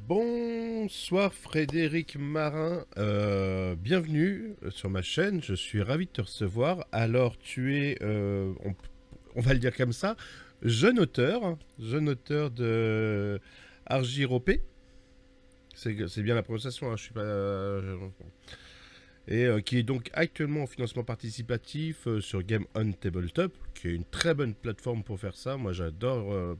Bonsoir Frédéric Marin, bienvenue sur ma chaîne, je suis ravi de te recevoir. Alors tu es, on va le dire comme ça, jeune auteur de Argiropé, c'est bien la prononciation, hein, je suis pas... et qui est donc actuellement en financement participatif sur Game on Tabletop, qui est une très bonne plateforme pour faire ça. Moi, j'adore.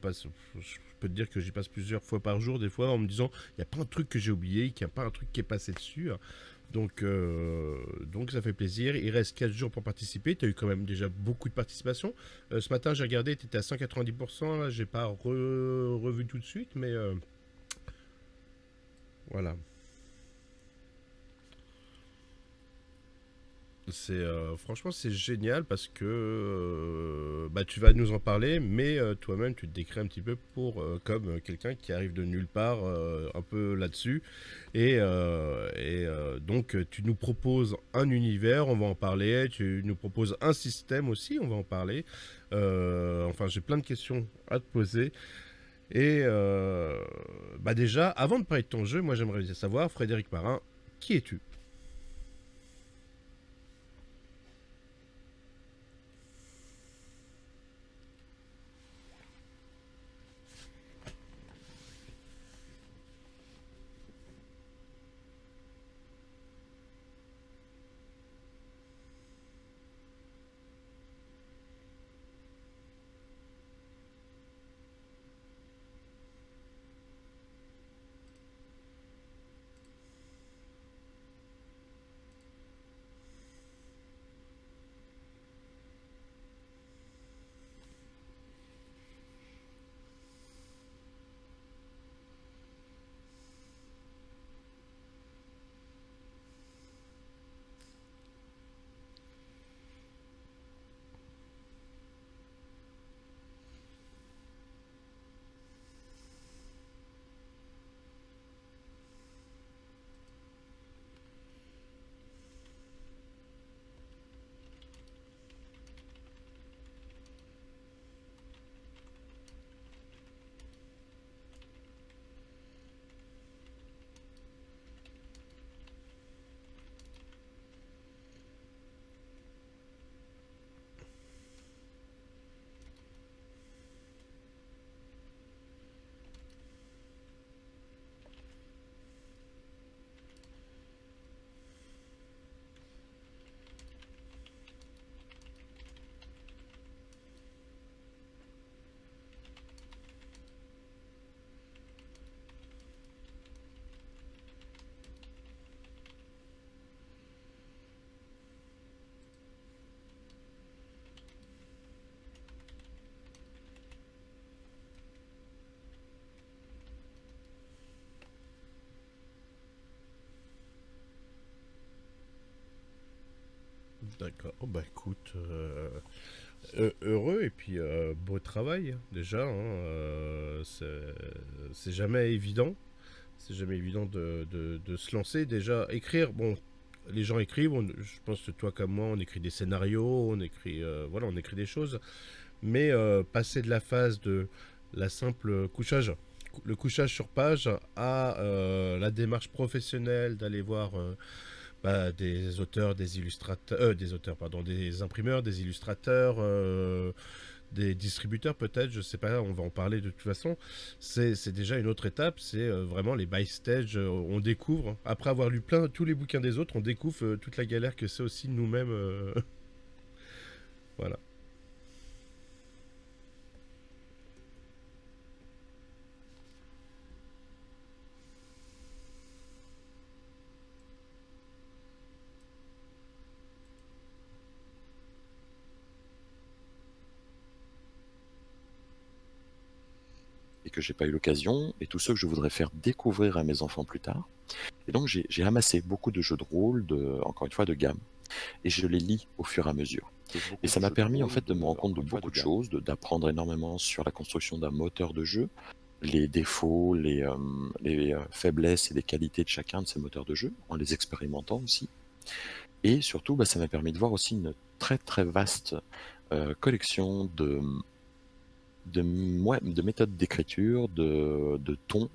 Je peux te dire que j'y passe plusieurs fois par jour, des fois, en me disant, il n'y a pas un truc que j'ai oublié, qu'il n'y a pas un truc qui est passé dessus. Donc ça fait plaisir. Il reste 4 jours pour participer. Tu as eu quand même déjà beaucoup de participation. Ce matin, j'ai regardé, tu étais à 190%. Là, j'ai pas revu tout de suite, mais voilà. Franchement c'est génial parce que bah, tu vas nous en parler, mais toi-même tu te décris un petit peu pour comme quelqu'un qui arrive de nulle part, un peu là-dessus, donc tu nous proposes un univers, on va en parler. Tu nous proposes un système aussi, on va en parler. Enfin j'ai plein de questions à te poser. Bah déjà, avant de parler de ton jeu, moi j'aimerais savoir, Frédéric Marin, qui es-tu? D'accord. Oh, bah écoute, heureux et puis beau travail déjà, hein. C'est jamais évident. C'est jamais évident de se lancer. Déjà, écrire, bon, les gens écrivent. Je pense que toi comme moi, on écrit des scénarios, on écrit, voilà, on écrit des choses. Mais passer de la phase de la simple couchage, le couchage sur page, à la démarche professionnelle d'aller voir bah, des auteurs, des illustrateurs, des auteurs, pardon, des imprimeurs, des illustrateurs, des distributeurs peut-être, je sais pas, on va en parler de toute façon. C'est déjà une autre étape, c'est vraiment les buy stage. On découvre, après avoir lu tous les bouquins des autres, on découvre toute la galère que c'est aussi nous-mêmes. Voilà. Et que j'ai pas eu l'occasion, et tous ceux que je voudrais faire découvrir à mes enfants plus tard. Et donc j'ai amassé beaucoup de jeux de rôle, encore une fois, de gamme, et je les lis au fur et à mesure. Et ça m'a permis en fait de me rendre compte de beaucoup de choses, d'apprendre énormément sur la construction d'un moteur de jeu, les défauts, les faiblesses et les qualités de chacun de ces moteurs de jeu, en les expérimentant aussi. Et surtout, bah, ça m'a permis de voir aussi une très très vaste collection de méthodes d'écriture, de tons,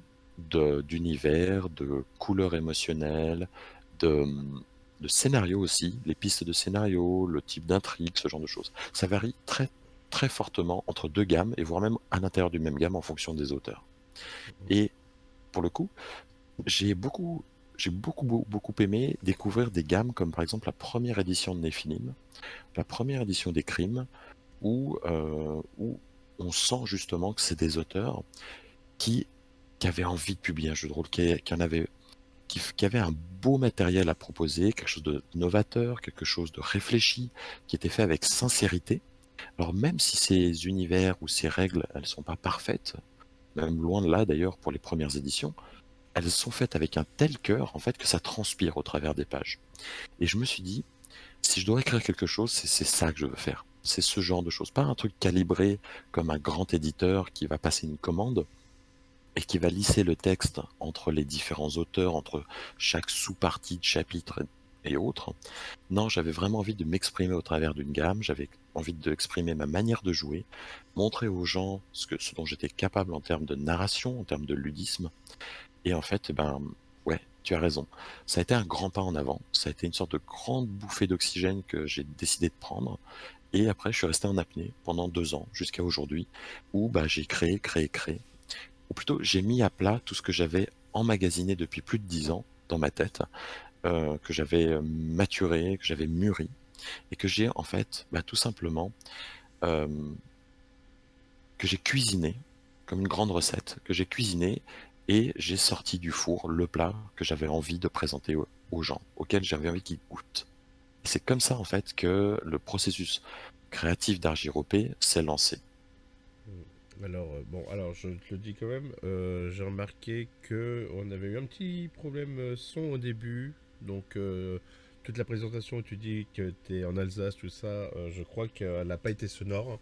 d'univers, de couleurs émotionnelles, de, de scénarios aussi, les pistes de scénario, le type d'intrigue, ce genre de choses. Ça varie très, très fortement entre 2 gammes et voire même à l'intérieur du même gamme en fonction des auteurs. Et pour le coup, j'ai beaucoup beaucoup aimé découvrir des gammes comme par exemple la première édition de Néphilim, la première édition des Crimes, où on sent justement que c'est des auteurs qui qui avaient envie de publier un jeu de rôle, qui en avaient qui avaient un beau matériel à proposer, quelque chose de novateur, quelque chose de réfléchi, qui était fait avec sincérité. Alors même si ces univers ou ces règles, elles sont pas parfaites, même loin de là d'ailleurs pour les premières éditions, elles sont faites avec un tel cœur en fait que ça transpire au travers des pages. Et je me suis dit, si je dois écrire quelque chose, c'est ça que je veux faire. C'est ce genre de choses, pas un truc calibré comme un grand éditeur qui va passer une commande et qui va lisser le texte entre les différents auteurs, entre chaque sous-partie de chapitre et autres. Non, j'avais vraiment envie de m'exprimer au travers d'une gamme, j'avais envie d'exprimer ma manière de jouer, montrer aux gens ce dont j'étais capable en termes de narration, en termes de ludisme. Et en fait, ben, ouais, tu as raison. Ça a été un grand pas en avant. Ça a été une sorte de grande bouffée d'oxygène que j'ai décidé de prendre. Et après, je suis resté en apnée pendant 2 ans, jusqu'à aujourd'hui, où bah, j'ai créé. Ou plutôt, j'ai mis à plat tout ce que j'avais emmagasiné depuis plus de 10 ans dans ma tête, que j'avais maturé, que j'avais mûri, et que j'ai en fait, bah, tout simplement, euh, que j'ai cuisiné, comme une grande recette, que j'ai cuisiné et j'ai sorti du four le plat que j'avais envie de présenter aux gens, auxquels j'avais envie qu'ils goûtent. Et c'est comme ça en fait que le processus créatif d'Argiropé s'est lancé. Alors, bon, alors je te le dis quand même, j'ai remarqué que on avait eu un petit problème son au début, donc toute la présentation où tu dis que tu es en Alsace, tout ça, je crois qu'elle n'a pas été sonore.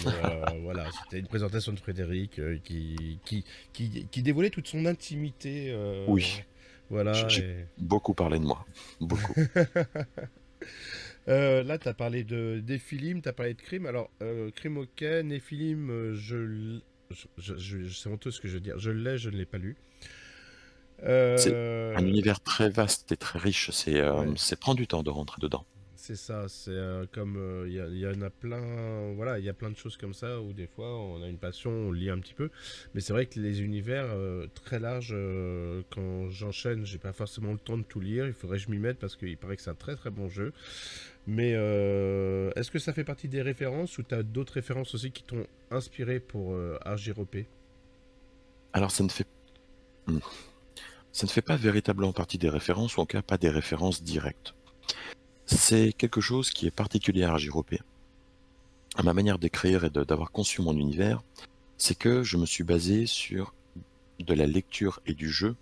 Mais voilà, c'était une présentation de Frédéric qui dévoilait toute son intimité. Oui, Voilà. j'ai beaucoup parlé de moi, beaucoup. Là, tu as parlé des films, tu as parlé de crime. Alors, crime, ok, Néphilim, c'est honteux ce que je veux dire. Je l'ai, je ne l'ai pas lu. C'est un Euh, univers très vaste et très riche, ouais, c'est prend du temps de rentrer dedans. c'est ça. C'est comme il y en a plein. Voilà, il y a plein de choses comme ça où des fois on a une passion, on lit un petit peu. Mais c'est vrai que les univers très larges, quand j'enchaîne, j'ai pas forcément le temps de tout lire. Il faudrait que je m'y mette parce qu'il paraît que c'est un très très bon jeu. Mais est-ce que ça fait partie des références ou tu as d'autres références aussi qui t'ont inspiré pour Argiropé? Alors hmm, ça ne fait pas véritablement partie des références, ou en tout cas pas des références directes. C'est quelque chose qui est particulier à Argiropé, à ma manière d'écrire et d'avoir conçu mon univers, c'est que je me suis basé sur de la lecture et du jeu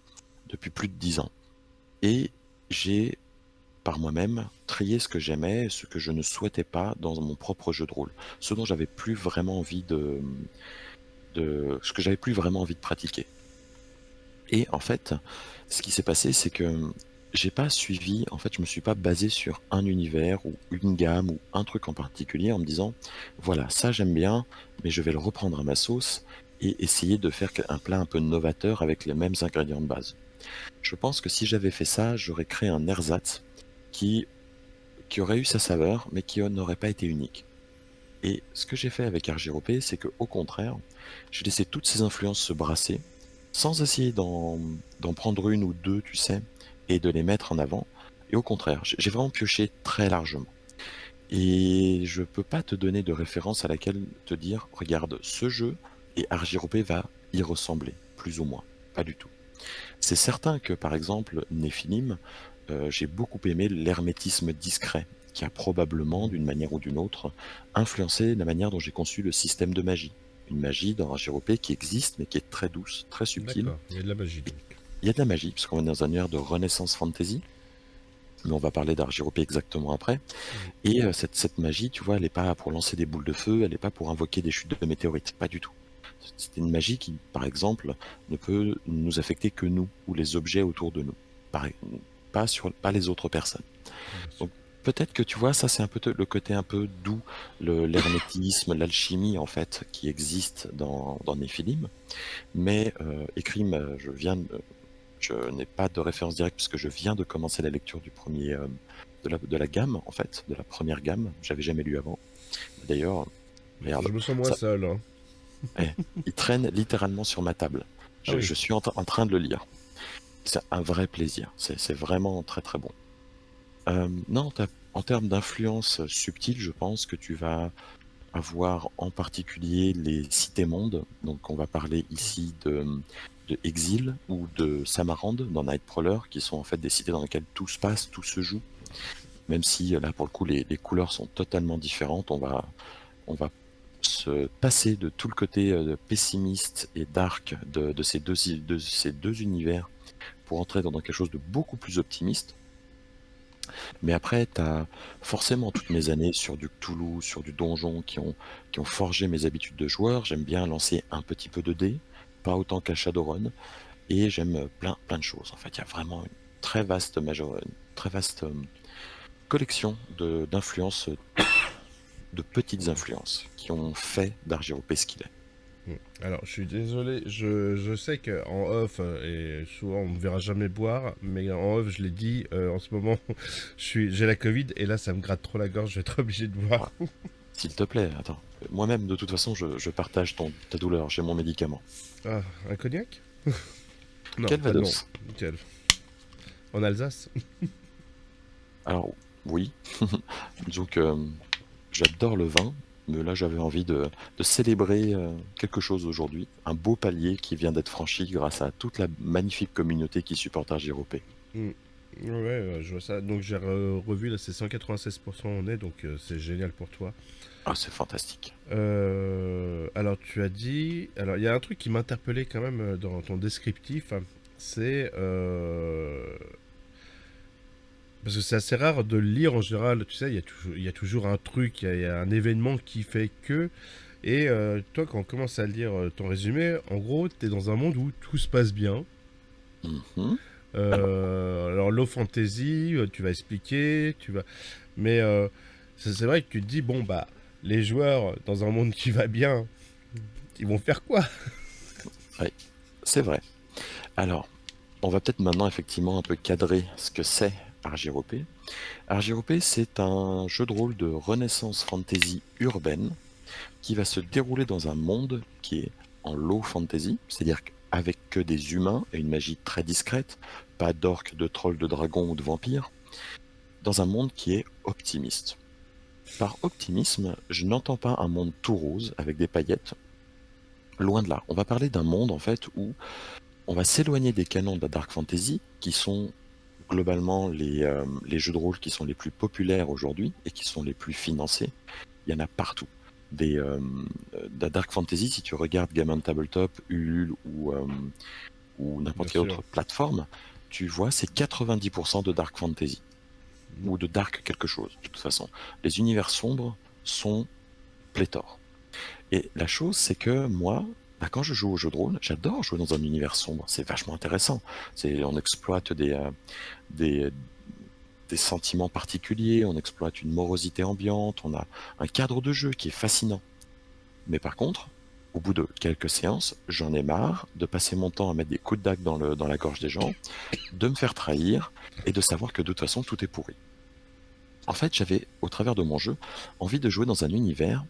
depuis plus de 10 ans. Et j'ai, par moi-même, trié ce que j'aimais et ce que je ne souhaitais pas dans mon propre jeu de rôle. Ce dont j'avais plus vraiment envie ce que j'avais plus vraiment envie de pratiquer. Et en fait, ce qui s'est passé, c'est que j'ai pas suivi, en fait, je me suis pas basé sur un univers ou une gamme ou un truc en particulier en me disant, voilà, ça j'aime bien, mais je vais le reprendre à ma sauce et essayer de faire un plat un peu novateur avec les mêmes ingrédients de base. Je pense que si j'avais fait ça, j'aurais créé un ersatz qui, qui aurait eu sa saveur, mais qui n'aurait pas été unique. Et ce que j'ai fait avec Argiropé, c'est que au contraire, j'ai laissé toutes ces influences se brasser, sans essayer d'en prendre une ou deux, tu sais, et de les mettre en avant. Et au contraire, j'ai vraiment pioché très largement. Et je peux pas te donner de référence à laquelle te dire, regarde ce jeu, et Argiropé va y ressembler, plus ou moins. Pas du tout. C'est certain que, par exemple, Néphilim, j'ai beaucoup aimé l'hermétisme discret, qui a probablement, Mhm. d'une manière ou d'une autre, influencé la manière dont j'ai conçu le système de magie. Une magie dans Argiropé qui existe, mais qui est très douce, très subtile. D'accord, il y a de la magie Et donc. il y a de la magie, parce qu'on est dans un univers de Renaissance Fantasy, mais on va parler d'Argiropé exactement après. Mhm. Et cette magie, tu vois, elle n'est pas pour lancer des boules de feu, elle n'est pas pour invoquer des chutes de météorites, pas du tout. C'est une magie qui, par exemple, ne peut nous affecter que nous ou les objets autour de nous, pas les autres personnes. Bien sûr. Donc peut-être que tu vois, ça c'est un peu le côté un peu doux, l'hermétisme, l'alchimie en fait, qui existe dans Néphilim. Mais Écrime, je n'ai pas de référence directe puisque je viens de commencer la lecture du premier, de la gamme en fait, de la première gamme. J'avais jamais lu avant. D'ailleurs, regarde, Je me sens moins ça, seul, hein. eh, il traîne littéralement sur ma table. Ah Je, oui. je suis en train de le lire. C'est un vrai plaisir. C'est vraiment très très bon. Non, en termes d'influence subtile, je pense que tu vas avoir en particulier les cités-mondes. Donc, on va parler ici de Exil ou de Samarande dans Nightcrawler, qui sont en fait des cités dans lesquelles tout se passe, tout se joue. Même si là, pour le coup, les couleurs sont totalement différentes. On va se passer de tout le côté pessimiste et dark de ces deux univers pour entrer dans quelque chose de beaucoup plus optimiste. Mais après, tu as forcément toutes mes années sur du Cthulhu, sur du donjon qui ont forgé mes habitudes de joueur. J'aime bien lancer un petit peu de dés, pas autant qu'à Shadowrun, et j'aime plein de choses. En fait, il y a vraiment une une très vaste collection d'influences, de petites influences qui ont fait d'Argyropé ce qu'il est. Alors, je suis désolé, je sais qu'en off, et souvent on me verra jamais boire, mais en off, je l'ai dit, en ce moment, j'ai la Covid, et là, ça me gratte trop la gorge, je vais être obligé de boire. Ah, s'il te plaît, attends. Moi-même, de toute façon, je partage ta douleur. J'ai mon médicament. Ah, un cognac? Non, pas de nom. Calvados. Nickel. En Alsace? Alors, oui. Disons que j'adore le vin, mais là j'avais envie de célébrer quelque chose aujourd'hui. Un beau palier qui vient d'être franchi grâce à toute la magnifique communauté qui supporte Argyropé. Hmm. Ouais, je vois ça. Donc, j'ai revu, là, c'est 196% on est, donc c'est génial pour toi. Ah, c'est fantastique. Alors, tu as dit. Alors, il y a un truc qui m'interpellait quand même dans ton descriptif, hein. C'est. Parce que c'est assez rare de le lire en général, tu sais, il y a toujours un truc, il y a un événement qui fait que. Et toi, quand on commence à lire ton résumé, en gros, tu es dans un monde où tout se passe bien. Mhm. Alors, Alors, low fantasy, tu vas expliquer, tu vas. Mais c'est vrai que tu te dis, bon, bah, les joueurs, dans un monde qui va bien, ils vont faire quoi? oui, c'est vrai. Alors, on va peut-être maintenant effectivement un peu cadrer ce que c'est Argyropé. Argyropé, c'est un jeu de rôle de renaissance fantasy urbaine qui va se dérouler dans un monde qui est en low fantasy, c'est-à-dire avec que des humains et une magie très discrète, pas d'orques, de trolls, de dragons ou de vampires, dans un monde qui est optimiste. Par optimisme, je n'entends pas un monde tout rose avec des paillettes. Loin de là. On va parler d'un monde en fait où on va s'éloigner des canons de la dark fantasy qui sont globalement les jeux de rôle qui sont les plus populaires aujourd'hui et qui sont les plus financés. Il y en a partout. De la dark fantasy, si tu regardes Game on Tabletop, Ulule ou Bien n'importe quelle sûr. autre plateforme, tu vois, c'est 90% de dark fantasy Mhm. ou de dark quelque chose. De toute façon, les univers sombres sont pléthores. Et la chose, c'est que moi, bah, quand je joue au jeu de rôle, j'adore jouer dans un univers sombre. C'est vachement intéressant. On exploite des, des sentiments particuliers, on exploite une morosité ambiante, on a un cadre de jeu qui est fascinant. Mais par contre, au bout de quelques séances, j'en ai marre de passer mon temps à mettre des coups de dague dans la gorge des gens, de me faire trahir et de savoir que de toute façon tout est pourri. En fait, j'avais, au travers de mon jeu, envie de jouer dans un univers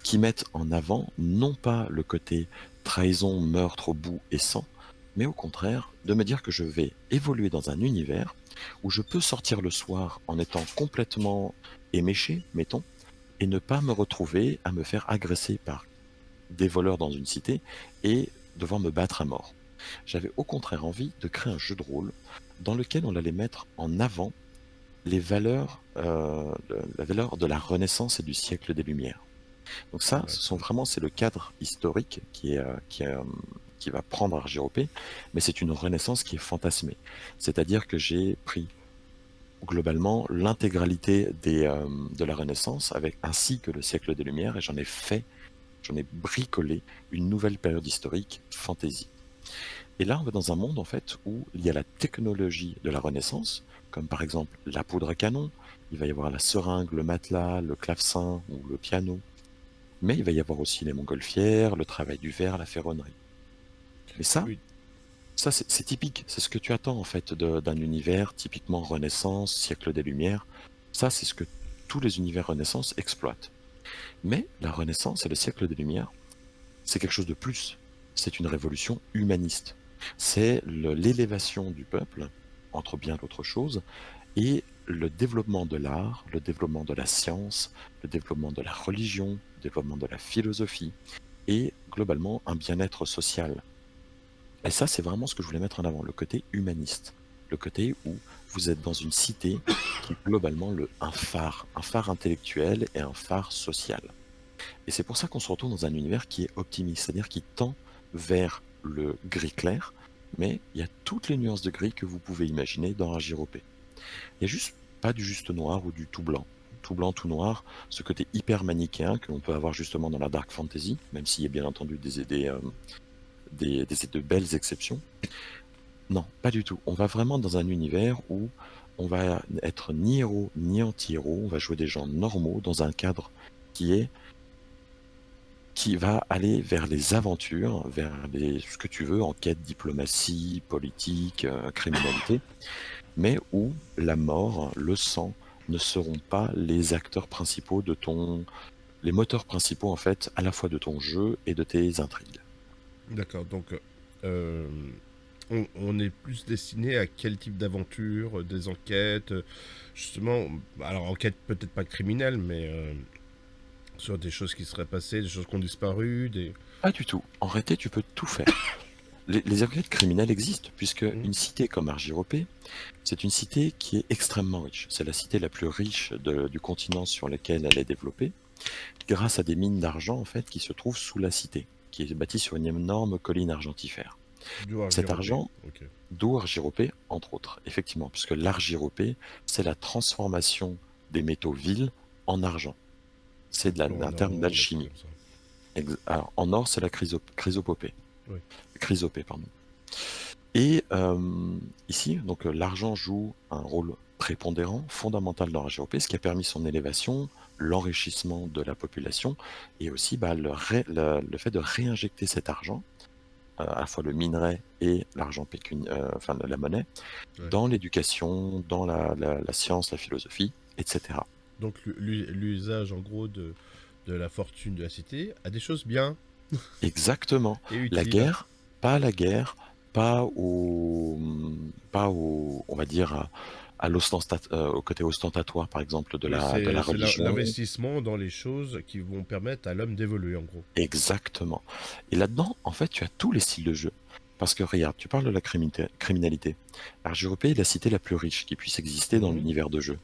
qui mette en avant non pas le côté trahison, meurtre, boue et sang, mais au contraire de me dire que je vais évoluer dans un univers où je peux sortir le soir en étant complètement éméché, mettons, et ne pas me retrouver à me faire agresser par des voleurs dans une cité et devoir me battre à mort. J'avais au contraire envie de créer un jeu de rôle dans lequel on allait mettre en avant les valeurs, la valeur de la Renaissance et du siècle des Lumières. Donc ça, D'accord. c'est le cadre historique qui va prendre Argyropé, mais c'est une Renaissance qui est fantasmée. C'est-à-dire que j'ai pris globalement l'intégralité de la Renaissance, ainsi que le siècle des Lumières, et j'en ai bricolé une nouvelle période historique fantasy. Et là, on va dans un monde en fait où il y a la technologie de la Renaissance, comme par exemple la poudre à canon, il va y avoir la seringue, le matelas, le clavecin ou le piano. Mais il va y avoir aussi les montgolfières, le travail du verre, la ferronnerie. Mais Oui, ça c'est typique, c'est ce que tu attends en fait d'un univers typiquement Renaissance, siècle des Lumières. Ça, c'est ce que tous les univers Renaissance exploitent. Mais la Renaissance et le siècle des Lumières, c'est quelque chose de plus. C'est une révolution humaniste. C'est l'élévation du peuple, entre bien d'autres choses, et le développement de l'art, le développement de la science, le développement de la religion, le développement de la philosophie, et globalement un bien-être social. Et ça, c'est vraiment ce que je voulais mettre en avant, le côté humaniste. Le côté où vous êtes dans une cité qui est globalement un phare intellectuel et un phare social. Et c'est pour ça qu'on se retrouve dans un univers qui est optimiste, c'est-à-dire qui tend vers le gris clair, mais il y a toutes les nuances de gris que vous pouvez imaginer dans Argyropé. Il y a juste pas du juste noir ou du tout blanc. Tout blanc, tout noir, ce côté hyper manichéen que l'on peut avoir justement dans la dark fantasy, même s'il y a bien entendu de belles exceptions. Non, pas du tout. On va vraiment dans un univers où on va être ni héros ni anti-héros, on va jouer des gens normaux dans un cadre qui est qui va aller vers les aventures, vers ce que tu veux, enquête, diplomatie, politique, criminalité, mais où la mort, le sang ne seront pas les acteurs principaux les moteurs principaux en fait, à la fois de ton jeu et de tes intrigues. d'accord. Donc, euh, on est plus destiné à quel type d'aventure, des enquêtes, justement, alors enquête peut-être pas criminelle, mais sur des choses qui seraient passées, des choses qui ont disparu, des... Pas du tout. En réalité, tu peux tout faire. Les enquêtes criminelles existent, puisque Hmm. une cité comme Argyropé, c'est une cité qui est extrêmement riche. C'est la cité la plus riche du continent sur lequel elle est développée, grâce à des mines d'argent en fait qui se trouvent sous la cité, qui est bâtie sur une énorme colline argentifère. Doit Cet Europé. argent, Ok. d'où Argyropé, entre autres, effectivement, puisque l'argyropé, c'est la transformation des métaux vils en argent. C'est Ou en un terme or, des trucs d'alchimie. comme ça. Alors, en or, c'est la chrysopopée. Oui. Chrysopée, pardon. Et ici, donc l'argent joue un rôle prépondérant, fondamental dans la GOP, ce qui a permis son élévation, l'enrichissement de la population, et aussi bah, le fait de réinjecter cet argent, à la fois le minerai et l'argent enfin la monnaie, Ouais. dans l'éducation, dans la science, la philosophie, etc. Donc l'usage en gros de la fortune de la cité a des choses bien Exactement. et La utiles. guerre, pas la guerre, pas on va dire, au côté ostentatoire, par exemple, Oui, de la c'est religion. l'investissement dans les choses qui vont permettre à l'homme d'évoluer en gros. Exactement. Et là-dedans, en fait, tu as tous les styles de jeu. Parce que regarde, tu parles de la criminalité. Argyropé est la cité la plus riche qui puisse exister dans Mhm. l'univers de jeu.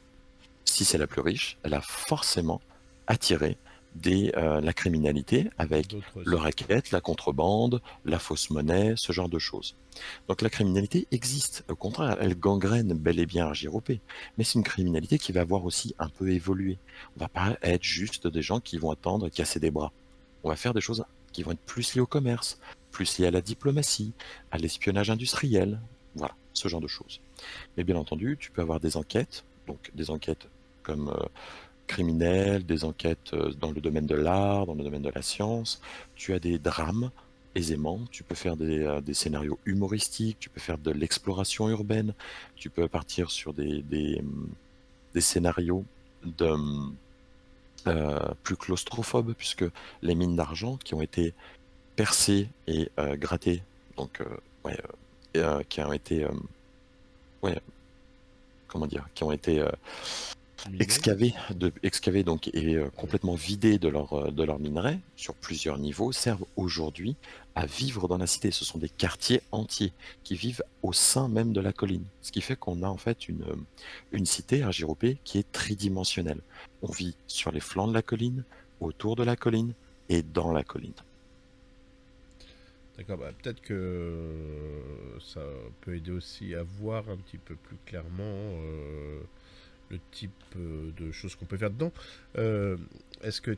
Si c'est la plus riche, elle a forcément attiré la criminalité avec D'autres le cités. racket, la contrebande, la fausse monnaie, ce genre de choses. Donc la criminalité existe. Au contraire, elle gangrène bel et bien Argyropé. Mais c'est une criminalité qui va avoir aussi un peu évolué. On va pas être juste des gens qui vont attendre casser des bras. On va faire des choses qui vont être plus liées au commerce, plus liées à la diplomatie, à l'espionnage industriel. Voilà, ce genre de choses. Mais bien entendu, tu peux avoir des enquêtes, donc des enquêtes comme criminelles, des enquêtes dans le domaine de l'art, dans le domaine de la science. Tu as des drames aisément. Tu peux faire des scénarios humoristiques, tu peux faire de l'exploration urbaine, tu peux partir sur des scénarios de, plus claustrophobes, puisque les mines d'argent qui ont été percées et grattées, donc ouais, qui ont été ouais, comment dire, qui ont été Miné. excavés donc et complètement vidés de leur minerai sur plusieurs niveaux servent aujourd'hui à vivre dans la cité. Ce sont des quartiers entiers qui vivent au sein même de la colline. Ce qui fait qu'on a en fait une cité Argyropé qui est tridimensionnelle. On vit sur les flancs de la colline, autour de la colline et dans la colline. D'accord, bah, peut-être que ça peut aider aussi à voir un petit peu plus clairement le type de choses qu'on peut faire dedans. Euh, Est-ce que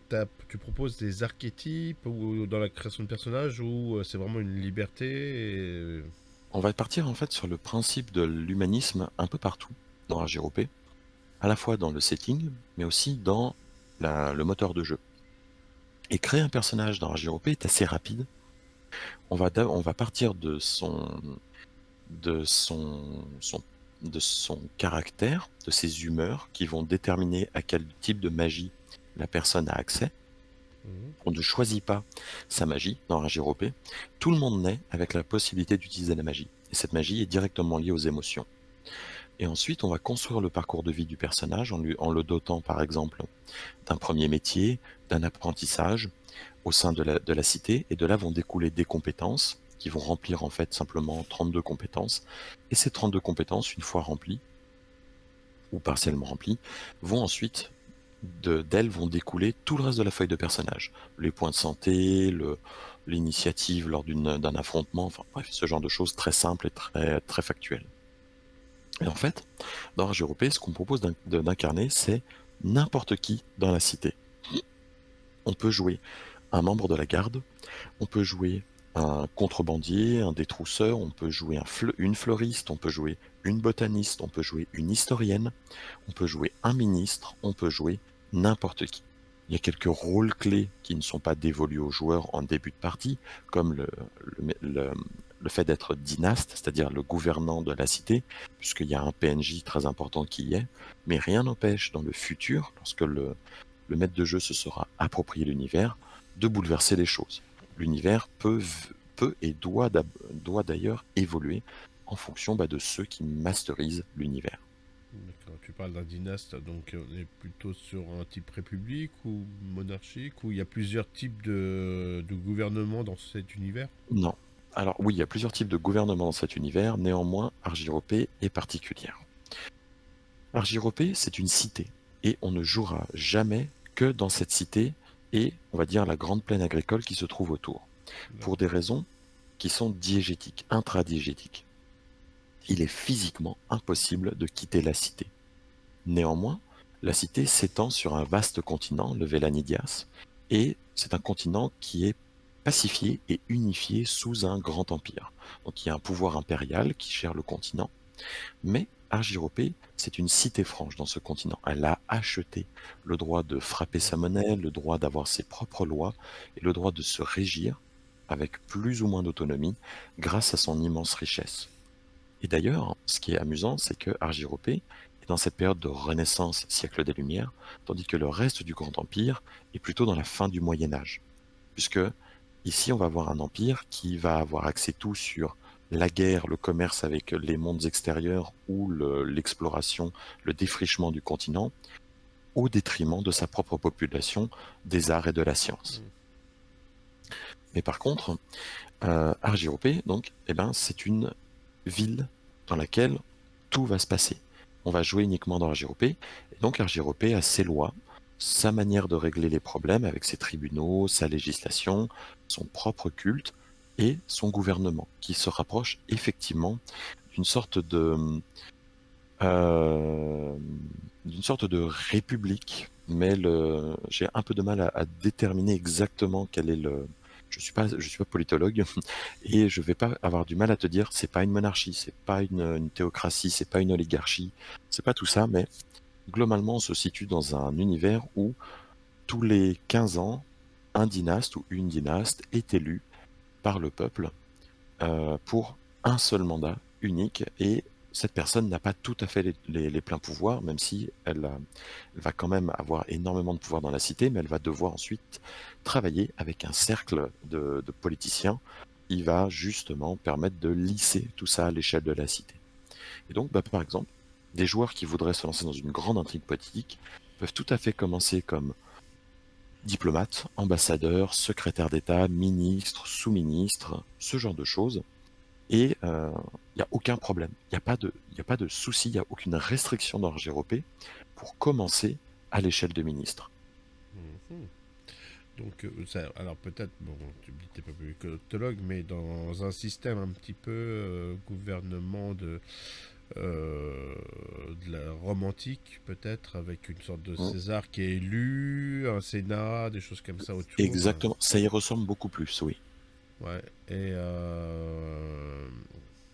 tu proposes des archétypes ou dans la création de personnages ou c'est vraiment une liberté On va partir en fait sur le principe de l'humanisme un peu partout dans Argyropé. à la fois dans le setting, mais aussi dans le moteur de jeu. Et créer un personnage dans RJRP est assez rapide. On va partir de son de son caractère, de ses humeurs qui vont déterminer à quel type de magie la personne a accès. Mhm. On ne choisit pas sa magie dans RJRP. Tout le monde naît avec la possibilité d'utiliser la magie. Et cette magie est directement liée aux émotions. Et ensuite, on va construire le parcours de vie du personnage en le dotant, par exemple, d'un premier métier, d'un apprentissage au sein de la cité. Et de là vont découler des compétences qui vont remplir en fait simplement 32 compétences. Et ces 32 compétences, une fois remplies, ou partiellement remplies, vont ensuite, d'elles vont découler tout le reste de la feuille de personnage. Les points de santé, l'initiative lors d'un affrontement, enfin bref, ce genre de choses très simples et très, très factuelles. Et en fait, dans RGRP, ce qu'on propose d'incarner, c'est n'importe qui dans la cité. On peut jouer un membre de la garde, on peut jouer un contrebandier, un détrousseur, on peut jouer une fleuriste, on peut jouer une botaniste, on peut jouer une historienne, on peut jouer un ministre, on peut jouer n'importe qui. Il y a quelques rôles clés qui ne sont pas dévolus aux joueurs en début de partie, comme le fait d'être dynaste, c'est-à-dire le gouvernant de la cité, puisqu'il y a un PNJ très important qui y est, mais rien n'empêche dans le futur, lorsque le maître de jeu se sera approprié l'univers, de bouleverser les choses. L'univers peut et doit d'ailleurs évoluer en fonction de ceux qui masterisent l'univers. D'accord. Tu parles d'un dynaste, donc on est plutôt sur un type république ou monarchique, où il y a plusieurs types de gouvernements dans cet univers? Non. Alors oui, il y a plusieurs types de gouvernements dans cet univers, néanmoins, Argyropé est particulière. Argyropé, c'est une cité, et on ne jouera jamais que dans cette cité et, on va dire, la grande plaine agricole qui se trouve autour, pour des D'accord. raisons qui sont diégétiques, intradiégétiques. Il est physiquement impossible de quitter la cité. Néanmoins, la cité s'étend sur un vaste continent, le Vélanidias, et c'est un continent qui est pacifié et unifié sous un grand empire. Donc il y a un pouvoir impérial qui gère le continent, mais Argyropé, c'est une cité franche dans ce continent. Elle a acheté le droit de frapper sa monnaie, le droit d'avoir ses propres lois et le droit de se régir avec plus ou moins d'autonomie grâce à son immense richesse. Et d'ailleurs, ce qui est amusant, c'est que Argyropé est dans cette période de renaissance, siècle des Lumières, tandis que le reste du Grand Empire est plutôt dans la fin du Moyen Âge. Puisque ici, on va avoir un empire qui va avoir accès tout sur la guerre, le commerce avec les mondes extérieurs ou l'exploration, le défrichement du continent, au détriment de sa propre population, des arts et de la science. Mm. Mais par contre, Argyropé, donc, eh ben, c'est une ville dans laquelle tout va se passer. On va jouer uniquement dans Argyropé, et donc Argyropé a ses lois, sa manière de régler les problèmes avec ses tribunaux, sa législation, son propre culte et son gouvernement, qui se rapproche effectivement d'une sorte euh, d'une sorte de république. Mais j'ai un peu de mal à déterminer exactement quel est le. Je suis pas politologue et je vais pas avoir du mal à te dire c'est pas une monarchie, c'est pas une théocratie, c'est pas une oligarchie, c'est pas tout ça, mais globalement on se situe dans un univers où tous les 15 ans, un dynaste ou une dynaste est élu par le peuple pour un seul mandat unique et cette personne n'a pas tout à fait les pleins pouvoirs, même si elle va quand même avoir énormément de pouvoir dans la cité, mais elle va devoir ensuite travailler avec un cercle de politiciens qui va justement permettre de lisser tout ça à l'échelle de la cité. Et donc, par exemple, des joueurs qui voudraient se lancer dans une grande intrigue politique peuvent tout à fait commencer comme diplomate, ambassadeur, secrétaire d'État, ministre, sous-ministre, ce genre de choses. Et il n'y a aucun problème. Il y a pas de souci, il n'y a aucune restriction dans RGRP pour commencer à l'échelle de ministre. Mhm. Donc, alors peut-être, bon, tu me dis que tu n'es pas politologue, mais dans un système un petit peu gouvernement euh, de la romantique, peut-être, avec une sorte de Mm. César qui est élu, un Sénat, des choses comme ça autour. Exactement, ça y ressemble beaucoup plus, oui. Ouais, et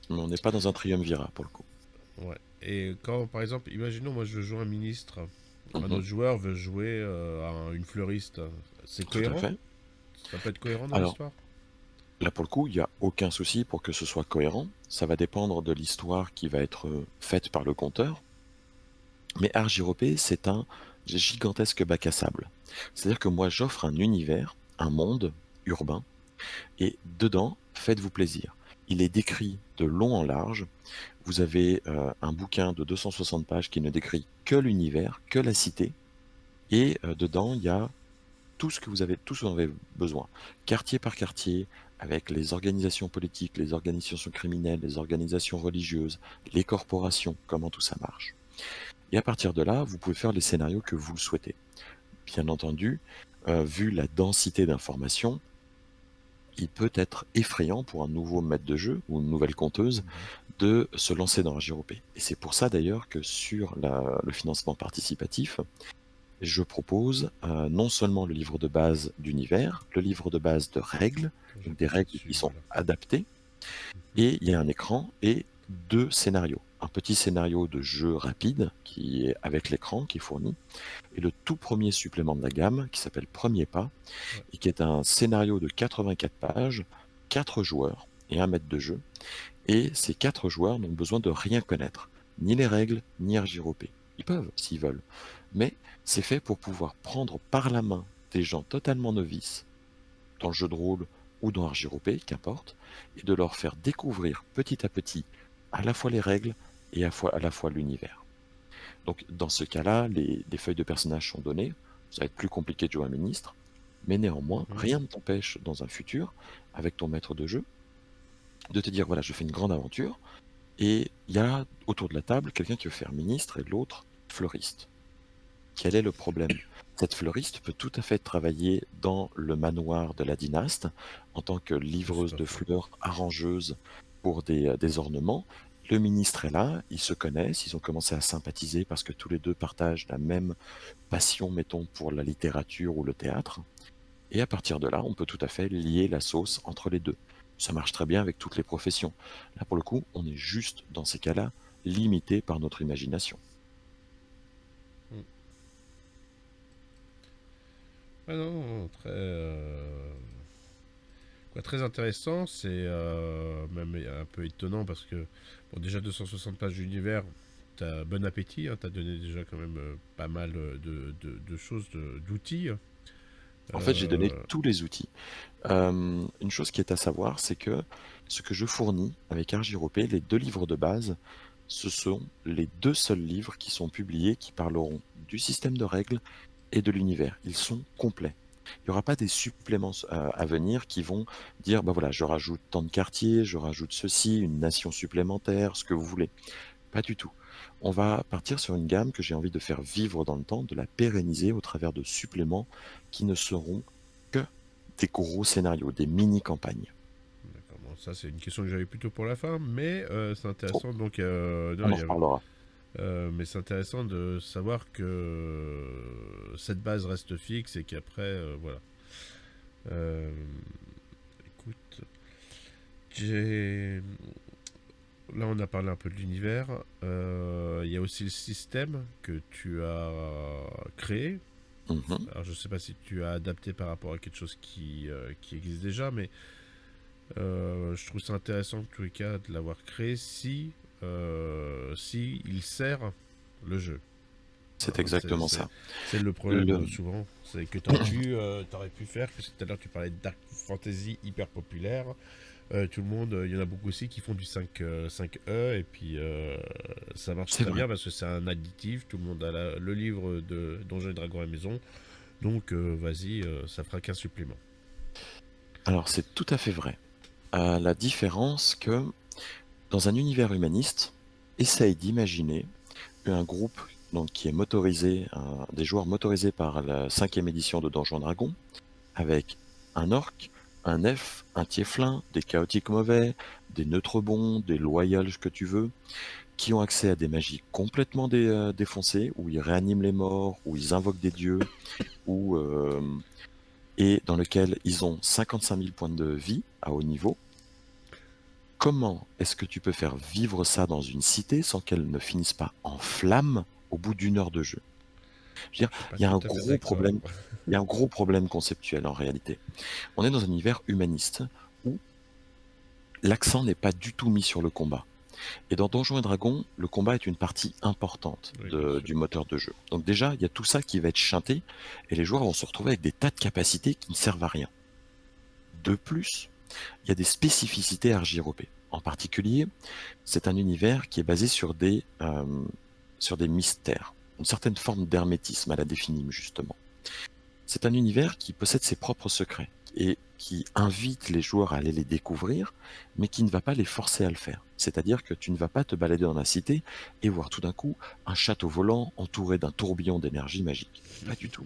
Mais on n'est pas dans un triumvirat pour le coup. Ouais. Et quand, par exemple, imaginons, moi je joue un ministre, un Mhm. autre joueur veut jouer une fleuriste, c'est Tout à cohérent? fait. Ça peut être cohérent dans Alors, l'histoire? là, pour le coup, il n'y a aucun souci pour que ce soit cohérent. Ça va dépendre de l'histoire qui va être faite par le conteur. Mais Argyropé, c'est un gigantesque bac à sable. C'est-à-dire que moi, j'offre un univers, un monde urbain, et dedans, faites-vous plaisir. Il est décrit de long en large. Vous avez un bouquin de 260 pages qui ne décrit que l'univers, que la cité, et dedans, il y a tout ce que vous en avez besoin. Quartier par quartier, avec les organisations politiques, les organisations criminelles, les organisations religieuses, les corporations, comment tout ça marche. Et à partir de là, vous pouvez faire les scénarios que vous le souhaitez. Bien entendu, vu la densité d'informations, il peut être effrayant pour un nouveau maître de jeu ou une nouvelle conteuse Mhm. de se lancer dans RJRP. Et c'est pour ça d'ailleurs que sur le financement participatif, je propose non seulement le livre de base d'univers, le livre de base de règles, Je vais donc des passer règles qui dessus, sont voilà. adaptées, Mhm. et il y a un écran et 2 scénarios. Un petit scénario de jeu rapide qui est avec l'écran qui est fourni, et le tout premier supplément de la gamme qui s'appelle Premier pas, Ouais. et qui est un scénario de 84 pages, 4 joueurs et un maître de jeu. Et ces 4 joueurs n'ont besoin de rien connaître, ni les règles, ni RJROP. Ils peuvent, s'ils veulent. Mais c'est fait pour pouvoir prendre par la main des gens totalement novices, dans le jeu de rôle ou dans RJROP, qu'importe, et de leur faire découvrir petit à petit à la fois les règles et à la fois l'univers. Donc dans ce cas-là, les feuilles de personnages sont données, ça va être plus compliqué de jouer un ministre, mais néanmoins, Mhm. rien ne t'empêche dans un futur, avec ton maître de jeu, de te dire, voilà, je fais une grande aventure, et il y a autour de la table quelqu'un qui veut faire ministre et l'autre fleuriste. Quel est le problème? Cette fleuriste peut tout à fait travailler dans le manoir de la dynaste en tant que Tout livreuse à de fait. fleurs, arrangeuse pour des ornements. Le ministre est là, ils se connaissent, ils ont commencé à sympathiser parce que tous les deux partagent la même passion, mettons, pour la littérature ou le théâtre. Et à partir de là, on peut tout à fait lier la sauce entre les deux. Ça marche très bien avec toutes les professions. Là, pour le coup, on est juste, dans ces cas-là, limité par notre imagination. Mm. Ah non, non, très, très intéressant. C'est même un peu étonnant parce que, bon, déjà 260 pages d'univers, t'as bon appétit, hein, t'as donné déjà quand même pas mal de choses, d'outils. En fait, j'ai donné Euh, tous les outils. Une chose qui est à savoir, c'est que ce que je fournis avec RJROP, les 2 livres de base, ce sont les 2 seuls livres qui sont publiés qui parleront du système de règles et de l'univers. Ils sont complets. Il n'y aura pas des suppléments à venir qui vont dire, bah voilà, je rajoute tant de quartiers, je rajoute ceci, une nation supplémentaire, ce que vous voulez. Pas du tout. On va partir sur une gamme que j'ai envie de faire vivre dans le temps, de la pérenniser au travers de suppléments qui ne seront que des gros scénarios, des mini-campagnes. d'accord, bon, ça c'est une question que j'avais plutôt pour la fin, mais c'est Oh, intéressant. Donc, non, on en reparlera. mais c'est intéressant de savoir que cette base reste fixe et qu'après, voilà. Euh, écoute, j'ai là, on a parlé un peu de l'univers. Il y a aussi le système que tu as créé. Mhm. Alors, je ne sais pas si tu as adapté par rapport à quelque chose qui existe déjà, mais je trouve ça intéressant, en tous les cas, de l'avoir créé si il sert le jeu. C'est Hein, exactement ça. c'est le problème Le... souvent. C'est que t'aurais pu faire, parce que tout à l'heure tu parlais de Dark Fantasy hyper populaire. Tout le monde, il y en a beaucoup aussi qui font du 5e, et puis ça marche C'est très vrai. bien parce que c'est un additif. Tout le monde a le livre de Donjons et Dragons à la maison. Donc vas-y, ça fera qu'un supplément. Alors, c'est tout à fait vrai. La différence que dans un univers humaniste, essaye d'imaginer un groupe donc, qui est motorisé, des joueurs motorisés par la 5e édition de Donjons Dragons, avec un orc, un elfe, un tieflin, des chaotiques mauvais, des neutres bons, des loyals, ce que tu veux, qui ont accès à des magies complètement défoncées, où ils réaniment les morts, où ils invoquent des dieux, où, et dans lequel ils ont 55 000 points de vie à haut niveau, Comment est-ce que tu peux faire vivre ça dans une cité sans qu'elle ne finisse pas en flammes au bout d'une heure de jeu? Je veux dire, Je suis pas il y a tout un à fait gros d'accord. problème il y a un gros problème conceptuel en réalité. On est dans un univers humaniste où l'accent n'est pas du tout mis sur le combat. Et dans Donjons& et Dragons, le combat est une partie importante Oui, bien sûr. du moteur de jeu. Donc déjà, il y a tout ça qui va être chanté et les joueurs vont se retrouver avec des tas de capacités qui ne servent à rien. De plus, il y a des spécificités RJROP. En particulier, c'est un univers qui est basé sur des mystères, une certaine forme d'hermétisme à la définie justement. C'est un univers qui possède ses propres secrets et qui invite les joueurs à aller les découvrir, mais qui ne va pas les forcer à le faire. C'est-à-dire que tu ne vas pas te balader dans la cité et voir tout d'un coup un château volant entouré d'un tourbillon d'énergie magique. Pas du tout.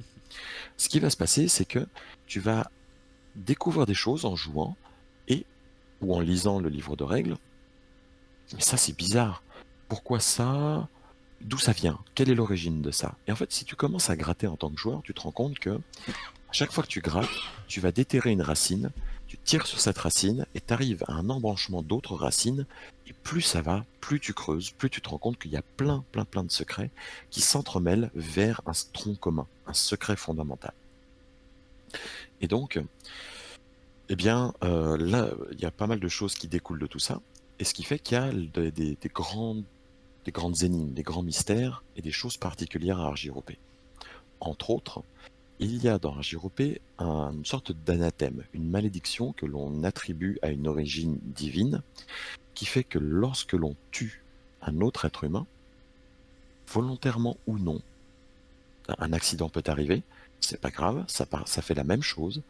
Ce qui va se passer, c'est que tu vas découvrir des choses en jouant et ou en lisant le livre de règles. Mais ça, c'est bizarre. Pourquoi ça? D'où ça vient? Quelle est l'origine de ça? Et en fait, si tu commences à gratter en tant que joueur, tu te rends compte que à chaque fois que tu grattes, tu vas déterrer une racine, tu tires sur cette racine et tu arrives à un embranchement d'autres racines. Et plus ça va, plus tu creuses, plus tu te rends compte qu'il y a plein de secrets qui s'entremêlent vers un tronc commun, un secret fondamental. Et donc, eh bien, là, il y a pas mal de choses qui découlent de tout ça. Et ce qui fait qu'il y a des grandes énigmes, des grands mystères et des choses particulières à Argyropé. Entre autres, il y a dans Argyropé une sorte d'anathème, une malédiction que l'on attribue à une origine divine, qui fait que lorsque l'on tue un autre être humain, volontairement ou non, un accident peut arriver, c'est pas grave, ça fait la même chose.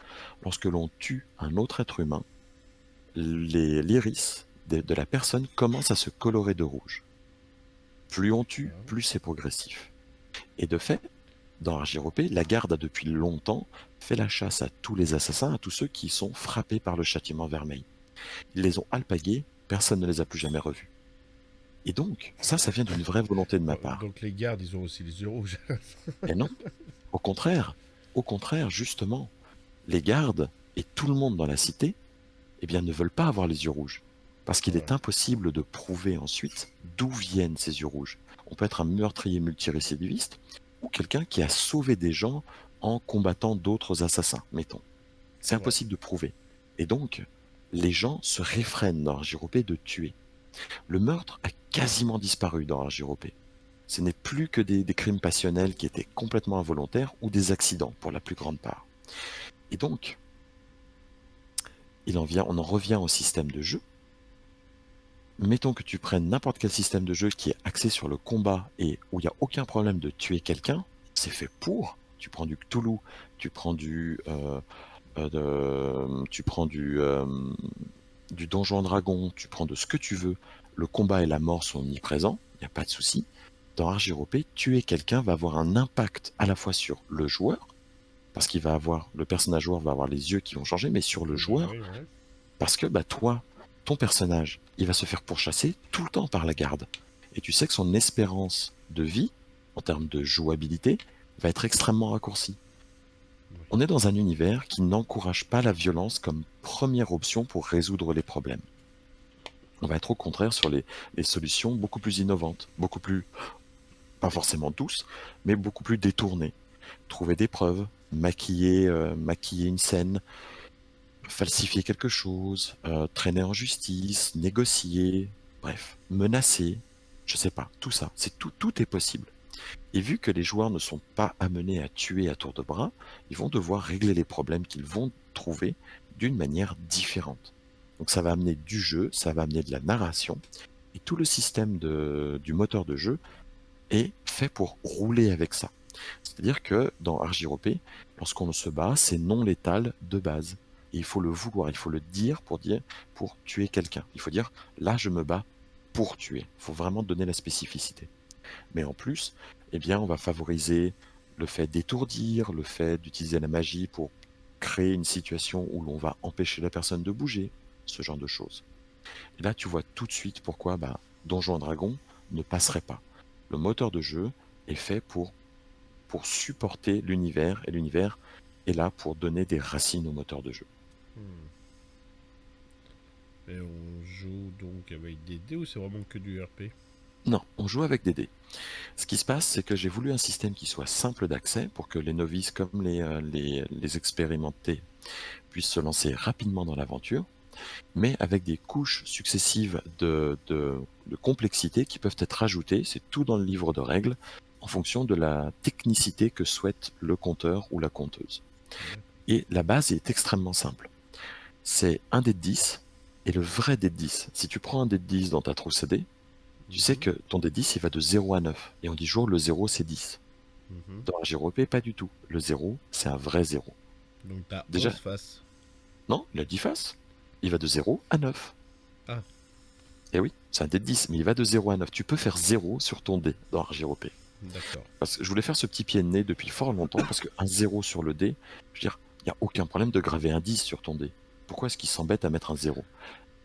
Lorsque l'on tue un autre être humain, l'iris de la personne commence à se colorer de rouge. Plus on tue, D'accord. plus c'est progressif. Et de fait, dans Argyropé, la garde a depuis longtemps fait la chasse à tous les assassins, à tous ceux qui sont frappés par le châtiment vermeil. Ils les ont alpagués, personne ne les a plus jamais revus. Et donc, ça vient d'une vraie volonté de ma part. Donc les gardes, ils ont aussi les yeux rouges. Et non, au contraire, justement, les gardes et tout le monde dans la cité, eh bien, ne veulent pas avoir les yeux rouges. Parce qu'il est Ouais. impossible de prouver ensuite d'où viennent ces yeux rouges. On peut être un meurtrier multirécidiviste ou quelqu'un qui a sauvé des gens en combattant d'autres assassins, mettons. C'est Ouais. impossible de prouver. Et donc, les gens se réfrènent dans Argyropé de tuer. Le meurtre a quasiment disparu dans Argyropé. Ce n'est plus que des crimes passionnels qui étaient complètement involontaires ou des accidents pour la plus grande part. Et donc, on en revient au système de jeu. Mettons que tu prennes n'importe quel système de jeu qui est axé sur le combat et où il n'y a aucun problème de tuer quelqu'un, c'est fait pour. Tu prends du Cthulhu, tu prends du Donjon Dragon, tu prends de ce que tu veux. Le combat et la mort sont omniprésents, il n'y a pas de souci. Dans Argyropé, tuer quelqu'un va avoir un impact à la fois sur le joueur, parce le personnage joueur va avoir les yeux qui vont changer, mais sur le Bah joueur, oui, ouais. parce que toi, ton personnage, il va se faire pourchasser tout le temps par la garde. Et tu sais que son espérance de vie, en termes de jouabilité, va être extrêmement raccourcie. Oui. On est dans un univers qui n'encourage pas la violence comme première option pour résoudre les problèmes. On va être au contraire sur les solutions beaucoup plus innovantes, beaucoup plus, pas forcément douces, mais beaucoup plus détournées. Trouver des preuves, maquiller une scène, falsifier quelque chose, traîner en justice, négocier, bref, menacer, je sais pas, tout ça, tout est possible. Et vu que les joueurs ne sont pas amenés à tuer à tour de bras, ils vont devoir régler les problèmes qu'ils vont trouver d'une manière différente. Donc ça va amener du jeu, ça va amener de la narration, et tout le système du moteur de jeu est fait pour rouler avec ça. C'est-à-dire que dans Argyropé, lorsqu'on se bat, c'est non létal de base. Et il faut le vouloir, il faut le dire pour tuer quelqu'un. Il faut dire, là je me bats pour tuer. Il faut vraiment donner la spécificité. Mais en plus, eh bien, on va favoriser le fait d'étourdir, le fait d'utiliser la magie pour créer une situation où l'on va empêcher la personne de bouger, ce genre de choses. Et là, tu vois tout de suite pourquoi Donjons& Dragons ne passerait pas. Le moteur de jeu est fait pour supporter l'univers, et l'univers est là pour donner des racines au moteur de jeu. Hmm. Et on joue donc avec des dés ou c'est vraiment que du RP? Non, on joue avec des dés. Ce qui se passe, c'est que j'ai voulu un système qui soit simple d'accès pour que les novices comme les expérimentés puissent se lancer rapidement dans l'aventure, mais avec des couches successives de complexité qui peuvent être ajoutées, c'est tout dans le livre de règles, en fonction de la technicité que souhaite le conteur ou la conteuse. D'accord. Et la base est extrêmement simple. C'est un dé de 10 et le vrai dé de 10. Si tu prends un dé de 10 dans ta trousse à dés, tu sais Mhm, que ton dé de 10, il va de 0 à 9. Et on dit toujours le 0, c'est 10. mhm. Dans RGRP, pas du tout. Le 0, c'est un vrai 0. Donc t'as Déjà, 11 faces. non, il a 10 faces. Il va de 0 à 9. Ah, Et oui, c'est un dé de 10, mais il va de 0 à 9. Tu peux faire 0 sur ton dé dans RGRP. d'accord. Parce que je voulais faire ce petit pied de nez depuis fort longtemps, parce qu'un 0 sur le dé, je veux dire, il n'y a aucun problème de graver un 10 sur ton dé. Pourquoi est-ce qu'ils s'embêtent à mettre un 0?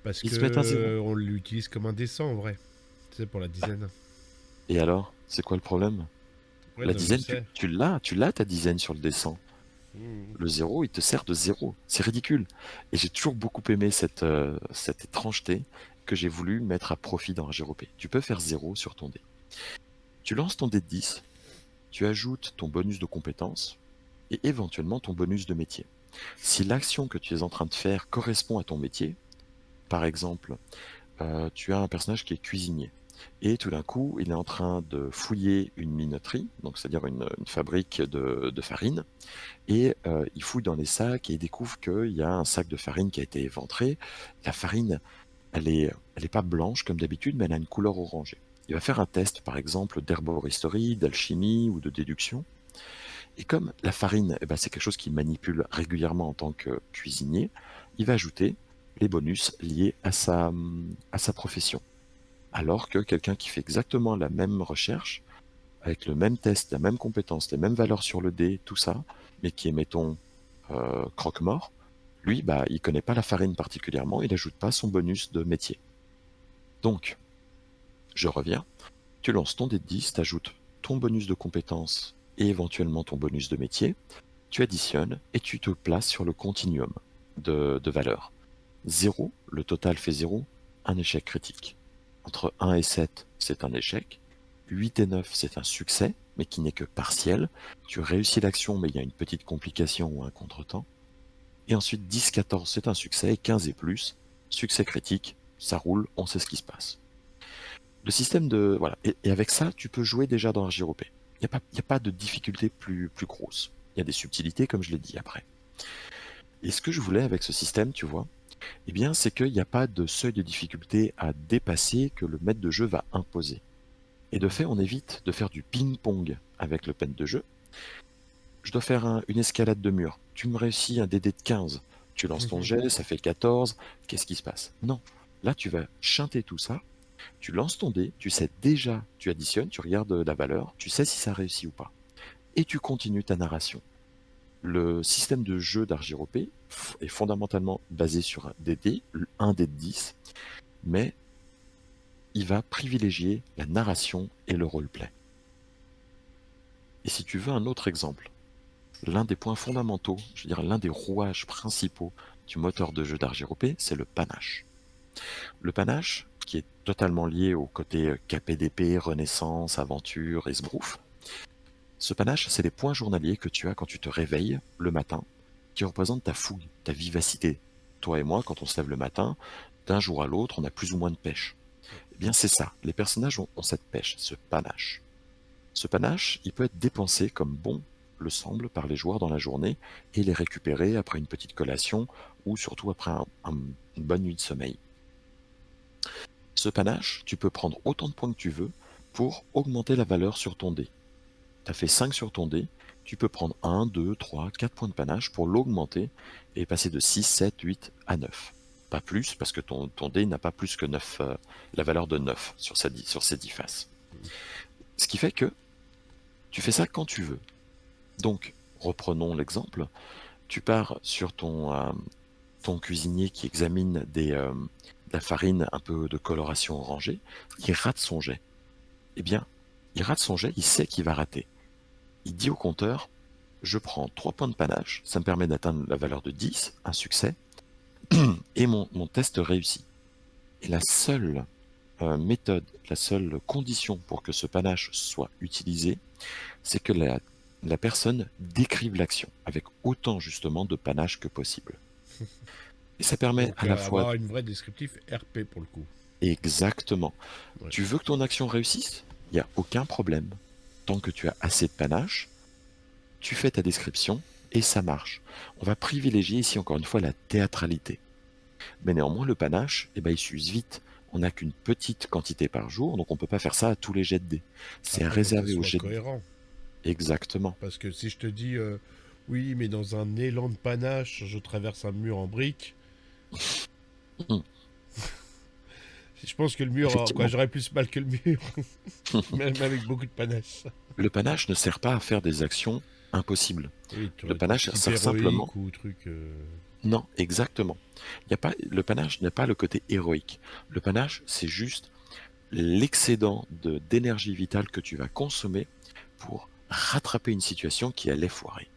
Parce Ils se mettent un 0. que on l'utilise comme un dessin en vrai. C'est pour la dizaine. Et alors, c'est quoi le problème? Ouais, La non, je dizaine, sais. tu l'as ta dizaine sur le dessin. Mhm. Le 0, il te sert de 0. C'est ridicule. Et j'ai toujours beaucoup aimé cette étrangeté que j'ai voulu mettre à profit dans RGRP. Tu peux faire 0 sur ton dé. Tu lances ton dé de 10, tu ajoutes ton bonus de compétence et éventuellement ton bonus de métier. Si l'action que tu es en train de faire correspond à ton métier, par exemple, tu as un personnage qui est cuisinier. Et tout d'un coup, il est en train de fouiller une minoterie, donc c'est-à-dire une fabrique de farine, et il fouille dans les sacs et il découvre qu'il y a un sac de farine qui a été éventré. La farine, elle est pas blanche comme d'habitude, mais elle a une couleur orangée. Il va faire un test, par exemple, d'herboristerie, d'alchimie ou de déduction. Et comme la farine, eh ben, c'est quelque chose qu'il manipule régulièrement en tant que cuisinier, il va ajouter les bonus liés à sa profession. Alors que quelqu'un qui fait exactement la même recherche, avec le même test, la même compétence, les mêmes valeurs sur le dé, tout ça, mais qui est, mettons, croque-mort, lui, bah, il connaît pas la farine particulièrement, il n'ajoute pas son bonus de métier. Donc, je reviens, tu lances ton dé de 10, tu ajoutes ton bonus de compétence et éventuellement ton bonus de métier, tu additionnes et tu te places sur le continuum de valeurs. 0, le total fait 0, un échec critique. Entre 1 et 7, c'est un échec. 8 et 9, c'est un succès, mais qui n'est que partiel. Tu réussis l'action, mais il y a une petite complication ou un contretemps. Et ensuite, 10, 14, c'est un succès. Et 15 et plus, succès critique, ça roule, on sait ce qui se passe. Le système de... Voilà. Et avec ça, tu peux jouer déjà dans RGRP. Il n'y a pas de difficulté plus grosse. Il y a des subtilités, comme je l'ai dit après. Et ce que je voulais avec ce système, tu vois, eh bien, c'est qu'il n'y a pas de seuil de difficulté à dépasser que le maître de jeu va imposer. Et de fait, on évite de faire du ping-pong avec le maître de jeu. Je dois faire une escalade de mur. Tu me réussis un DD de 15. Tu lances ton jet, ça fait 14. Qu'est-ce qui se passe? Non. Là, tu vas chanter tout ça. Tu lances ton dé, tu sais déjà, tu additionnes, tu regardes la valeur, tu sais si ça réussit ou pas. Et tu continues ta narration. Le système de jeu d'Argiropé est fondamentalement basé sur des dés, un dé de 10, mais il va privilégier la narration et le roleplay. Et si tu veux un autre exemple, l'un des points fondamentaux, je veux dire l'un des rouages principaux du moteur de jeu d'Argiropé, c'est le panache. Le panache, qui est totalement lié au côté KPDP, Renaissance, Aventure, Esbrouf, ce panache, c'est les points journaliers que tu as quand tu te réveilles le matin, qui représentent ta fougue, ta vivacité. Toi et moi, quand on se lève le matin, d'un jour à l'autre, on a plus ou moins de pêche. Eh bien, c'est ça. Les personnages ont cette pêche, ce panache. Ce panache, il peut être dépensé comme bon le semble par les joueurs dans la journée et les récupérer après une petite collation ou surtout après une bonne nuit de sommeil. Ce panache, tu peux prendre autant de points que tu veux pour augmenter la valeur sur ton dé. Tu as fait 5 sur ton dé, tu peux prendre 1, 2, 3, 4 points de panache pour l'augmenter et passer de 6, 7, 8 à 9. Pas plus, parce que ton dé n'a pas plus que 9, la valeur de 9 sur ses 10 faces. Ce qui fait que tu fais ça quand tu veux. Donc, reprenons l'exemple. Tu pars sur ton cuisinier qui examine de la farine un peu de coloration orangée. Il rate son jet. Eh bien, il rate son jet, il sait qu'il va rater. Il dit au compteur, je prends 3 points de panache, ça me permet d'atteindre la valeur de 10, un succès, et mon test réussit. Et la seule méthode, la seule condition pour que ce panache soit utilisé, c'est que la personne décrive l'action avec autant justement de panache que possible. Et ça permet Donc à la fois avoir une vraie descriptif RP pour le coup. exactement. Ouais. Tu veux que ton action réussisse? Il n'y a aucun problème. Tant que tu as assez de panache, tu fais ta description et ça marche. On va privilégier ici encore une fois la théâtralité. Mais néanmoins, le panache, eh ben, il s'use vite. On n'a qu'une petite quantité par jour, donc on ne peut pas faire ça à tous les jets de dés. C'est Après, il faut que ça réservé aux soit jets de dés. cohérent. Exactement. Parce que si je te dis, oui, mais dans un élan de panache, je traverse un mur en briques, Hmm. je pense que le mur, quoi, Effectivement, j'aurais plus mal que le mur, même avec beaucoup de panache. le panache ne sert pas à faire des actions impossibles. Oui, tu Le aurais panache type sert simplement. héroïque ou truc. Non, exactement. Il y a pas, le panache n'est pas le côté héroïque. Le panache, c'est juste l'excédent d'énergie vitale que tu vas consommer pour rattraper une situation qui allait foirer.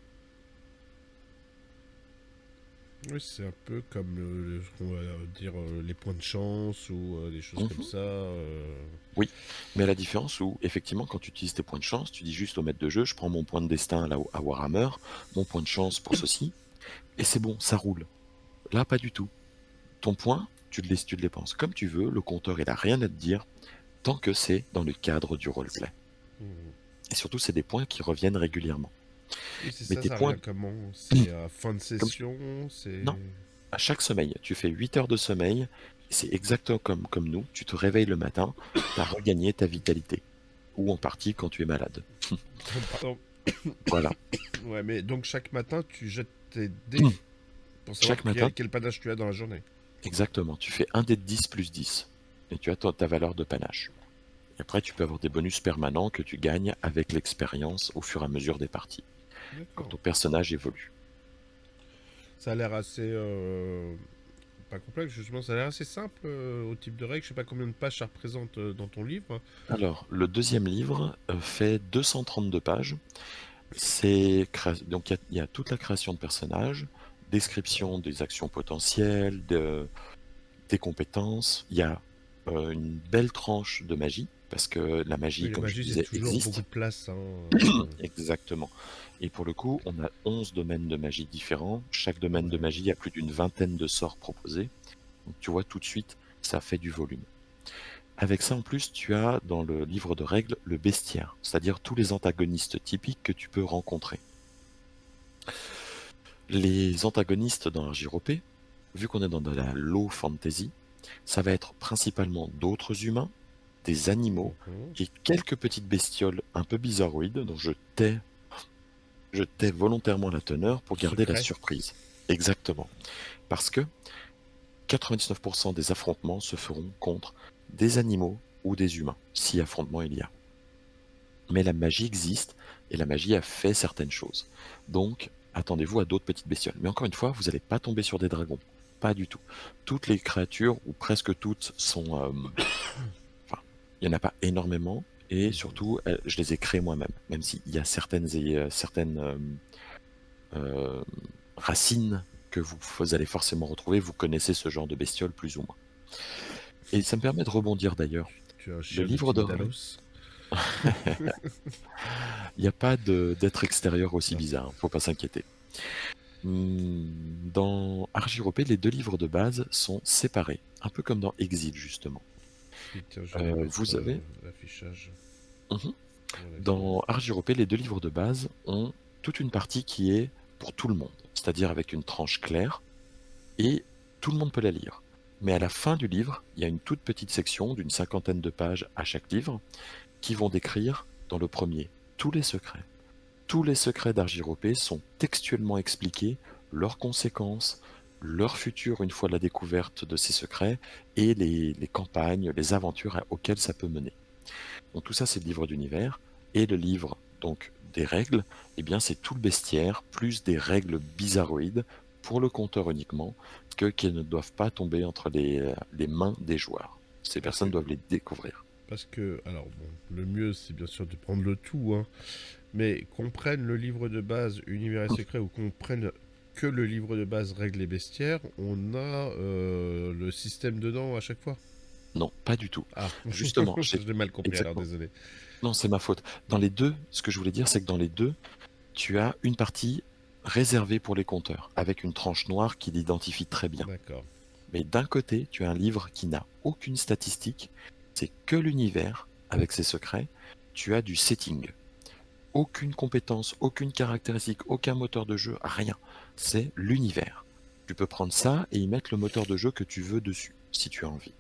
Oui, c'est un peu comme ce qu'on va dire les points de chance ou des choses comme Mhm. ça. Oui, mais à la différence où, effectivement, quand tu utilises tes points de chance, tu dis juste au maître de jeu, je prends mon point de destin là à Warhammer, mon point de chance pour ceci, et c'est bon, ça roule. Là, pas du tout. Ton point, tu le dépenses comme tu veux, le compteur, il a rien à te dire, tant que c'est dans le cadre du roleplay. Hmm. Et surtout, c'est des points qui reviennent régulièrement. Oui, c'est Mais ça, tes ça points, revient comment? C'est à fin de comme, session, c'est. non, à chaque sommeil, tu fais 8 heures de sommeil, et c'est exactement comme nous, tu te réveilles le matin, tu as regagné ta vitalité, ou en partie quand tu es malade. Pardon. Voilà. Ouais, mais donc chaque matin, tu jettes tes dés pour savoir Chaque matin, quel panache tu as dans la journée. exactement, tu fais un dé de 10 plus 10, et tu as ta valeur de panache. Et après, tu peux avoir des bonus permanents que tu gagnes avec l'expérience au fur et à mesure des parties, quand D'accord. ton personnage évolue. Ça a l'air assez. Pas complexe, justement, ça a l'air assez simple au type de règle. Je sais pas combien de pages ça représente dans ton livre. Alors, le deuxième livre fait 232 pages. Donc, il y a toute la création de personnages, D'accord. description des actions potentielles, des compétences. Il y a une belle tranche de magie, parce que la magie, Oui, la comme je magie, c'est disais, toujours beaucoup existe. de place, hein. Exactement. Et pour le coup, on a 11 domaines de magie différents. Chaque domaine de Ouais. magie a plus d'une vingtaine de sorts proposés. Donc tu vois tout de suite, ça fait du volume. Avec ça, en plus, tu as dans le livre de règles le bestiaire, c'est-à-dire tous les antagonistes typiques que tu peux rencontrer. Les antagonistes dans RJROP, vu qu'on est dans de la low fantasy, ça va être principalement d'autres humains, des animaux Mhm. et quelques petites bestioles un peu bizarroïdes dont je tais volontairement la teneur pour garder la Secret. surprise. Exactement. Parce que 99% des affrontements se feront contre des animaux ou des humains, si affrontement il y a. Mais la magie existe et la magie a fait certaines choses. Donc, attendez-vous à d'autres petites bestioles. Mais encore une fois, vous n'allez pas tomber sur des dragons. Pas du tout. Toutes les créatures, ou presque toutes, sont... enfin, il n'y en a pas énormément. Et Mhm. surtout, je les ai créées moi-même. Même s'il y a certaines euh, racines que vous allez forcément retrouver. Vous connaissez ce genre de bestioles plus ou moins. Et ça me permet de rebondir d'ailleurs. Tu as un Le chien de livre de type règles, Dalos. il n'y a pas d'être extérieur aussi Non. bizarre, faut pas s'inquiéter. Dans Argyropé, les deux livres de base sont séparés, un peu comme dans Exil justement. Oui, tiens, j'allais mettre Vous avez, l'affichage. Mhm. Voilà, je l'ai. Dans Argyropé, les deux livres de base ont toute une partie qui est pour tout le monde, c'est-à-dire avec une tranche claire, et tout le monde peut la lire. Mais à la fin du livre, il y a une toute petite section d'une cinquantaine de pages à chaque livre qui vont décrire, dans le premier, tous les secrets. Tous les secrets d'Argyropé sont textuellement expliqués, leurs conséquences, leur futur une fois la découverte de ces secrets, et les campagnes, les aventures auxquelles ça peut mener. Donc tout ça, c'est le livre d'univers, et le livre donc des règles, eh bien c'est tout le bestiaire, plus des règles bizarroïdes, pour le compteur uniquement, qui ne doivent pas tomber entre les mains des joueurs. Ces Parce personnes que, doivent les découvrir. alors bon, le mieux c'est bien sûr de prendre le tout, hein, mais qu'on prenne le livre de base Univers et Secret ou qu'on prenne que le livre de base Règles et Bestiaires, on a le système dedans à chaque fois. Non, pas du tout. Ah, Justement, je l'ai mal compris alors, exactement. désolé. Non, c'est ma faute. Dans les deux, ce que je voulais dire, c'est que dans les deux, tu as une partie réservée pour les compteurs, avec une tranche noire qui l'identifie très bien. D'accord. Mais d'un côté, tu as un livre qui n'a aucune statistique, c'est que l'univers avec ses secrets. Tu as du setting. Aucune compétence, aucune caractéristique, aucun moteur de jeu, rien. C'est l'univers. Tu peux prendre ça et y mettre le moteur de jeu que tu veux dessus, si tu as envie.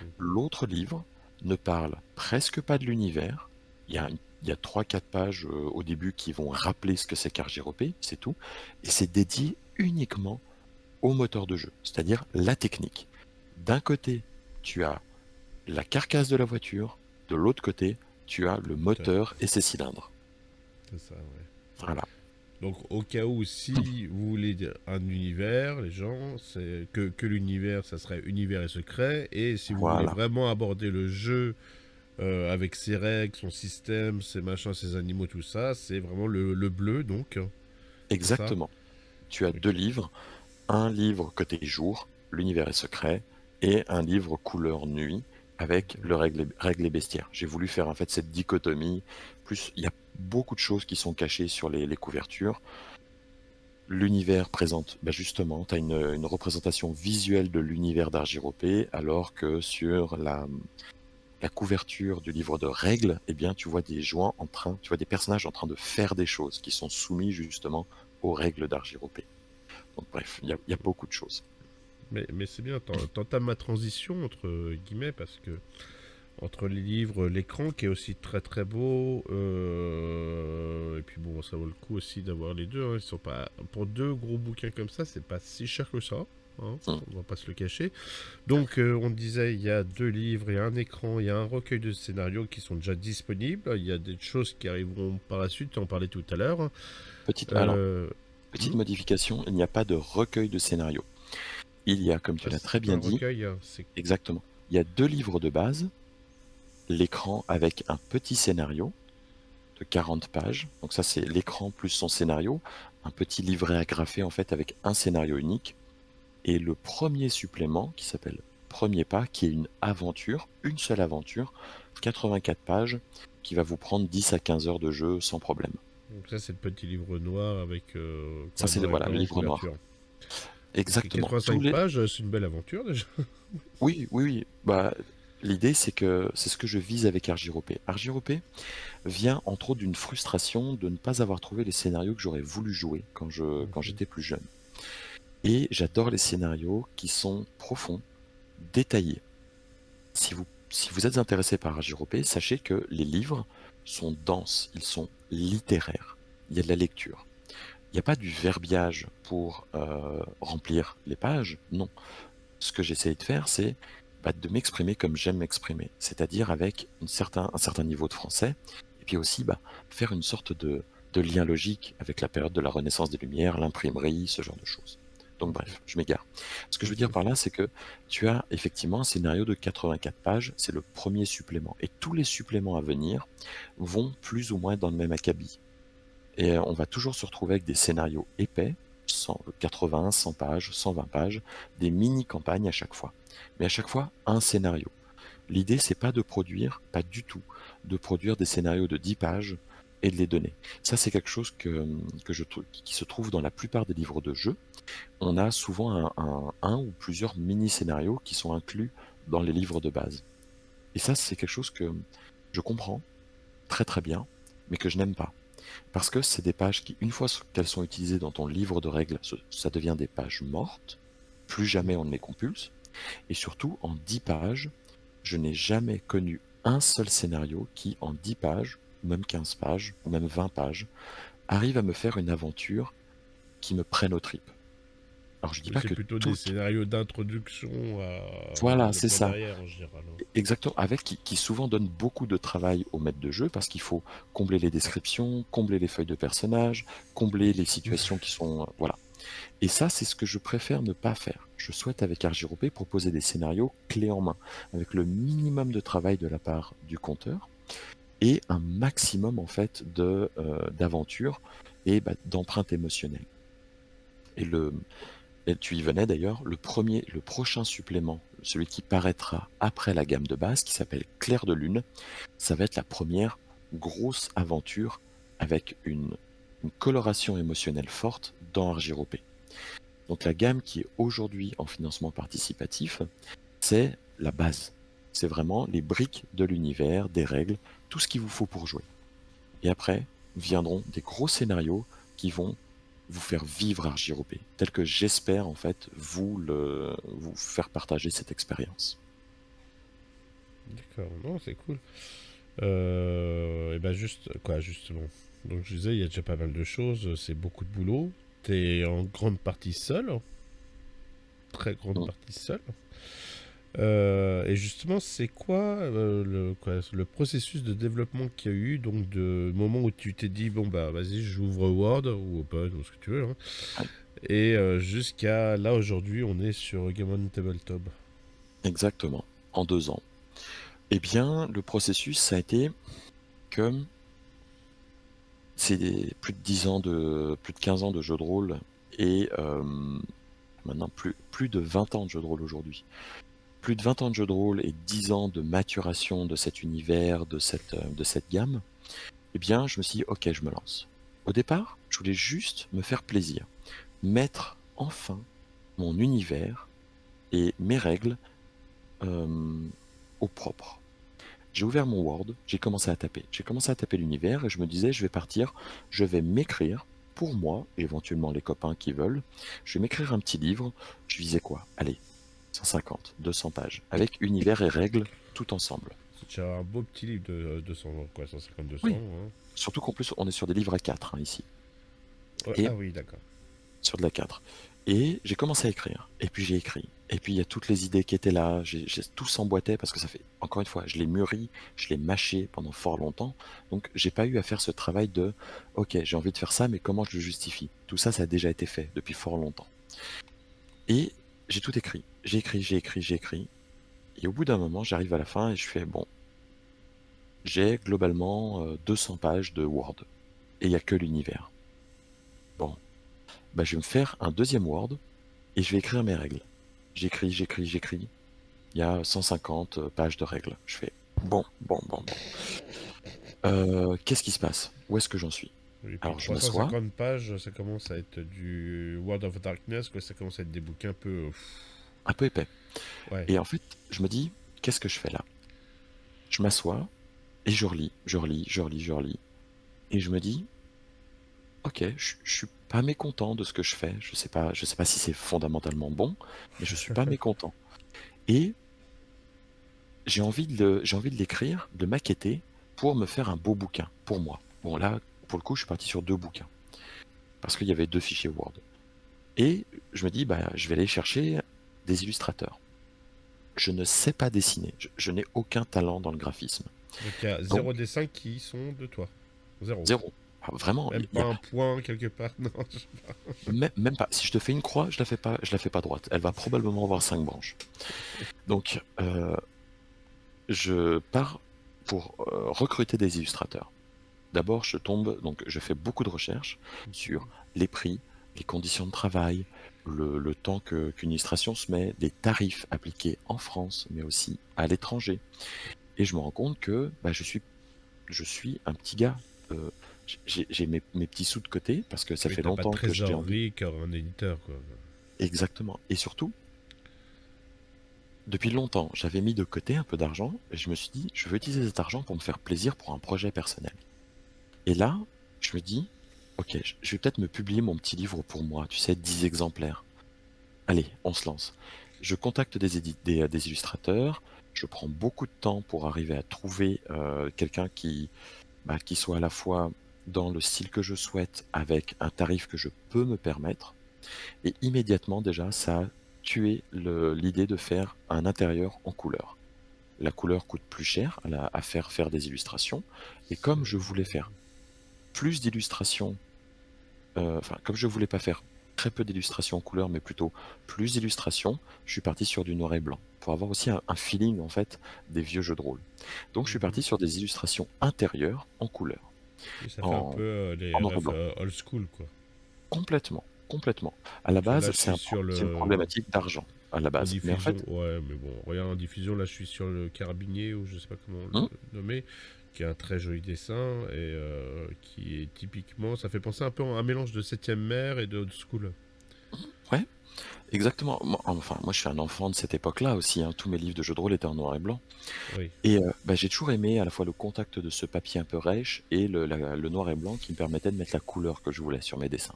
Mhm. L'autre livre ne parle presque pas de l'univers. Il y a 3-4 pages au début qui vont rappeler ce que c'est qu'Argyropé, c'est tout. Et c'est dédié uniquement au moteur de jeu, c'est-à-dire la technique. D'un côté, tu as la carcasse de la voiture, de l'autre côté, tu as le Moteur, moteur et ses cylindres. c'est ça, ouais. Voilà. Donc, au cas où, si vous voulez dire un univers, les gens, c'est que l'univers, ça serait univers et secret. Et si vous voulez Voilà. vraiment aborder le jeu avec ses règles, son système, ses machins, ses animaux, tout ça, c'est vraiment le bleu, donc. C'est ça? Exactement. Tu as deux Ok. livres. Un livre côté jour, l'univers est secret, et un livre couleur nuit avec le règle et bestiaire. J'ai voulu faire en fait cette dichotomie. Plus, il y a beaucoup de choses qui sont cachées sur les couvertures. L'univers présente, bah justement, tu as une représentation visuelle de l'univers d'Argyropé, alors que sur la couverture du livre de règles, eh bien, tu vois des personnages en train de faire des choses qui sont soumis justement aux règles d'Argyropé. Donc bref, il y a beaucoup de choses. Mais c'est bien, t'entames ma transition entre guillemets parce que entre les livres, l'écran qui est aussi très très beau, et puis bon, ça vaut le coup aussi d'avoir les deux. Hein. Ils sont pas pour deux gros bouquins comme ça, c'est pas si cher que ça. Hein, Mm. on va pas se le cacher. Donc, on disait, il y a deux livres, il y a un écran, il y a un recueil de scénarios qui sont déjà disponibles. Il y a des choses qui arriveront par la suite, tu en parlais tout à l'heure. Alors, Euh, petite hmm modification, il n'y a pas de recueil de scénarios. Il y a, comme tu Ah, l'as c'est très pas bien un dit, recueil, hein, c'est. exactement, il y a deux livres de base, l'écran avec un petit scénario de 40 pages. Donc ça, c'est l'écran plus son scénario, un petit livret agrafé en fait avec un scénario unique. Et le premier supplément qui s'appelle Premier pas, qui est une aventure, une seule aventure, 84 pages, qui va vous prendre 10 à 15 heures de jeu sans problème. Donc ça, c'est le petit livre noir avec Ça, c'est noir et voilà, le blanc livre noir. couverture. Donc Exactement. 85 pages, c'est une belle aventure déjà. Oui, oui, oui. Bah, l'idée, c'est que c'est ce que je vise avec Argyropé. Argyropé vient entre autres d'une frustration de ne pas avoir trouvé les scénarios que j'aurais voulu jouer quand Mhm. j'étais plus jeune. Et j'adore les scénarios qui sont profonds, détaillés. Si vous êtes intéressé par Argyropé, sachez que les livres sont denses, ils sont littéraires. Il y a de la lecture. Il n'y a pas du verbiage pour remplir les pages, non. Ce que j'essaye de faire, c'est de m'exprimer comme j'aime m'exprimer, c'est-à-dire avec un certain niveau de français, et puis aussi faire une sorte de lien logique avec la période de la Renaissance des Lumières, l'imprimerie, ce genre de choses. Donc Ok. bref, je m'égare. Ce que je veux dire Mhm. par là, c'est que tu as effectivement un scénario de 84 pages, c'est le premier supplément, et tous les suppléments à venir vont plus ou moins dans le même acabit. Et on va toujours se retrouver avec des scénarios épais, 80, 100 pages, 120 pages, des mini-campagnes à chaque fois. Mais à chaque fois, un scénario. L'idée, c'est pas de produire, pas du tout, de produire des scénarios de 10 pages et de les donner. Ça, c'est quelque chose qui se trouve dans la plupart des livres de jeu. On a souvent un ou plusieurs mini-scénarios qui sont inclus dans les livres de base. Et ça, c'est quelque chose que je comprends très très bien, mais que je n'aime pas. Parce que c'est des pages qui, une fois qu'elles sont utilisées dans ton livre de règles, ça devient des pages mortes. Plus jamais on ne les compulse. Et surtout, en 10 pages, je n'ai jamais connu un seul scénario qui, en 10 pages, ou même 15 pages, ou même 20 pages, arrive à me faire une aventure qui me prenne aux tripes. Alors je dis Oui, pas c'est que plutôt des toutes, scénarios d'introduction au voilà, c'est développement ça. derrière en général. Hein. Exactement, avec qui souvent donne beaucoup de travail au maître de jeu parce qu'il faut combler les descriptions, combler les feuilles de personnages, combler les situations qui sont, voilà. Et ça, c'est ce que je préfère ne pas faire. Je souhaite avec Argyropé proposer des scénarios clés en main, avec le minimum de travail de la part du conteur et un maximum en fait d'aventure et d'empreinte émotionnelle. Et et tu y venais d'ailleurs, le prochain supplément, celui qui paraîtra après la gamme de base, qui s'appelle Clair de Lune, ça va être la première grosse aventure avec une coloration émotionnelle forte dans Argiropé. Donc la gamme qui est aujourd'hui en financement participatif, c'est la base. C'est vraiment les briques de l'univers, des règles, tout ce qu'il vous faut pour jouer. Et après viendront des gros scénarios qui vont vous faire vivre Argiropé, tel que j'espère en fait vous faire partager cette expérience. D'accord, non, c'est cool. Et ben juste, quoi, justement. Donc je disais, il y a déjà pas mal de choses, c'est beaucoup de boulot. T'es en grande partie seul, très grande Mm. partie seul. Et justement, c'est quoi, le processus de développement qu'il y a eu, donc de moment où tu t'es dit, bon bah vas-y, j'ouvre Word ou Open ou ce que tu veux, hein, Ouais, et jusqu'à là aujourd'hui, on est sur Game on Tabletop. exactement, en 2 ans. Eh bien, le processus, ça a été que plus de 10 ans plus de 15 ans de jeux de rôle et maintenant plus de 20 ans de jeux de rôle aujourd'hui. Plus de 20 ans de jeux de rôle et 10 ans de maturation de cet univers, de cette gamme, eh bien, je me suis dit, ok, je me lance. Au départ, je voulais juste me faire plaisir, mettre enfin mon univers et mes règles euh, au propre. J'ai ouvert mon Word, j'ai commencé à taper. J'ai commencé à taper l'univers et je me disais, je vais partir, je vais m'écrire pour moi, et éventuellement les copains qui veulent, je vais m'écrire un petit livre. Je visais quoi? Allez, 150, 200 pages, avec univers et règles tout ensemble. C'est déjà un beau petit livre de 200, quoi, 150, 200. Oui, Hein. surtout qu'en plus, on est sur des livres à 4 ici, Ouais, et ah oui, d'accord. sur de la 4. Et j'ai commencé à écrire, et puis j'ai écrit. Et puis il y a toutes les idées qui étaient là, tout s'emboîtait parce que ça fait, encore une fois, je l'ai mûri, je l'ai mâché pendant fort longtemps. Donc j'ai pas eu à faire ce travail de, ok, j'ai envie de faire ça, mais comment je le justifie? Tout ça, ça a déjà été fait depuis fort longtemps. Et j'ai tout écrit. J'ai écrit, j'ai écrit, j'ai écrit. Et au bout d'un moment, j'arrive à la fin et je fais, bon, j'ai globalement 200 pages de Word. Et il n'y a que l'univers. Bon, bah, je vais me faire un deuxième Word et je vais écrire mes règles. J'écris, j'écris, j'écris. Il y a 150 pages de règles. Je fais, bon, bon, bon, bon. Qu'est-ce qui se passe? Où est-ce que j'en suis? Et puis Alors je m'assois, 350 pages, ça commence à être du World of Darkness, quoi, ça commence à être des bouquins un peu. un peu épais. Ouais. Et en fait, je me dis, qu'est-ce que je fais là? Je m'assois et je relis, je relis, je relis, je relis. Et je me dis, ok, je suis pas mécontent de ce que je fais. Je sais pas si c'est fondamentalement bon, mais je suis pas mécontent. Et j'ai envie de l'écrire, de maqueter pour me faire un beau bouquin pour moi. Bon là, pour le coup, je suis parti sur 2 bouquins parce qu'il y avait 2 fichiers Word. Et je me dis, bah, je vais aller chercher des illustrateurs. Je ne sais pas dessiner. Je n'ai aucun talent dans le graphisme. Donc il y a Donc, zéro dessin qui sont de toi. Zéro. zéro. Ah, vraiment, Même il y pas a un point quelque part. Non, je sais pas. même pas. Si je te fais une croix, je la fais pas droite. Elle va probablement avoir 5 branches. Donc, je pars pour recruter des illustrateurs. D'abord, donc je fais beaucoup de recherches sur les prix, les conditions de travail, le temps qu'une illustration se met, des tarifs appliqués en France, mais aussi à l'étranger. Et je me rends compte que bah, je suis un petit gars. Euh, j'ai mes petits sous de côté parce que ça Oui, fait t'as pas de longtemps que j'ai envie. trésorerie qu'un éditeur, quoi. Exactement. Et surtout, depuis longtemps, j'avais mis de côté un peu d'argent et je me suis dit, je veux utiliser cet argent pour me faire plaisir pour un projet personnel. Et là, je me dis, ok, je vais peut-être me publier mon petit livre pour moi, tu sais, 10 exemplaires. Allez, on se lance. Je contacte des illustrateurs, je prends beaucoup de temps pour arriver à trouver quelqu'un qui soit à la fois dans le style que je souhaite, avec un tarif que je peux me permettre. Et immédiatement déjà, ça a tué l'idée de faire un intérieur en couleur. La couleur coûte plus cher à faire des illustrations. Et comme je voulais faire plus d'illustrations, enfin, comme je voulais pas faire très peu d'illustrations en couleur, mais plutôt plus d'illustrations, je suis parti sur du noir et blanc pour avoir aussi un feeling en fait des vieux jeux de rôle. Donc je suis Mhm. parti sur des illustrations intérieures en couleur, Oui, ça fait un en, peu les en noir et refs blanc, old school, quoi. complètement. complètement. À la Tu vois, là, base, je suis sur c'est une le... problématique d'argent, à la En base. Mais en diffusion, fait, ouais, mais bon, regarde en diffusion, là, je suis sur le Carabinier, ou je sais pas comment hmm, le nommer, qui a un très joli dessin, et qui est typiquement... Ça fait penser un peu à un mélange de septième mer et de old school. ouais, exactement. Moi, je suis un enfant de cette époque-là aussi, hein. Tous mes livres de jeux de rôle étaient en noir et blanc. Oui. Et bah, j'ai toujours aimé à la fois le contact de ce papier un peu rêche et le noir et blanc qui me permettait de mettre la couleur que je voulais sur mes dessins.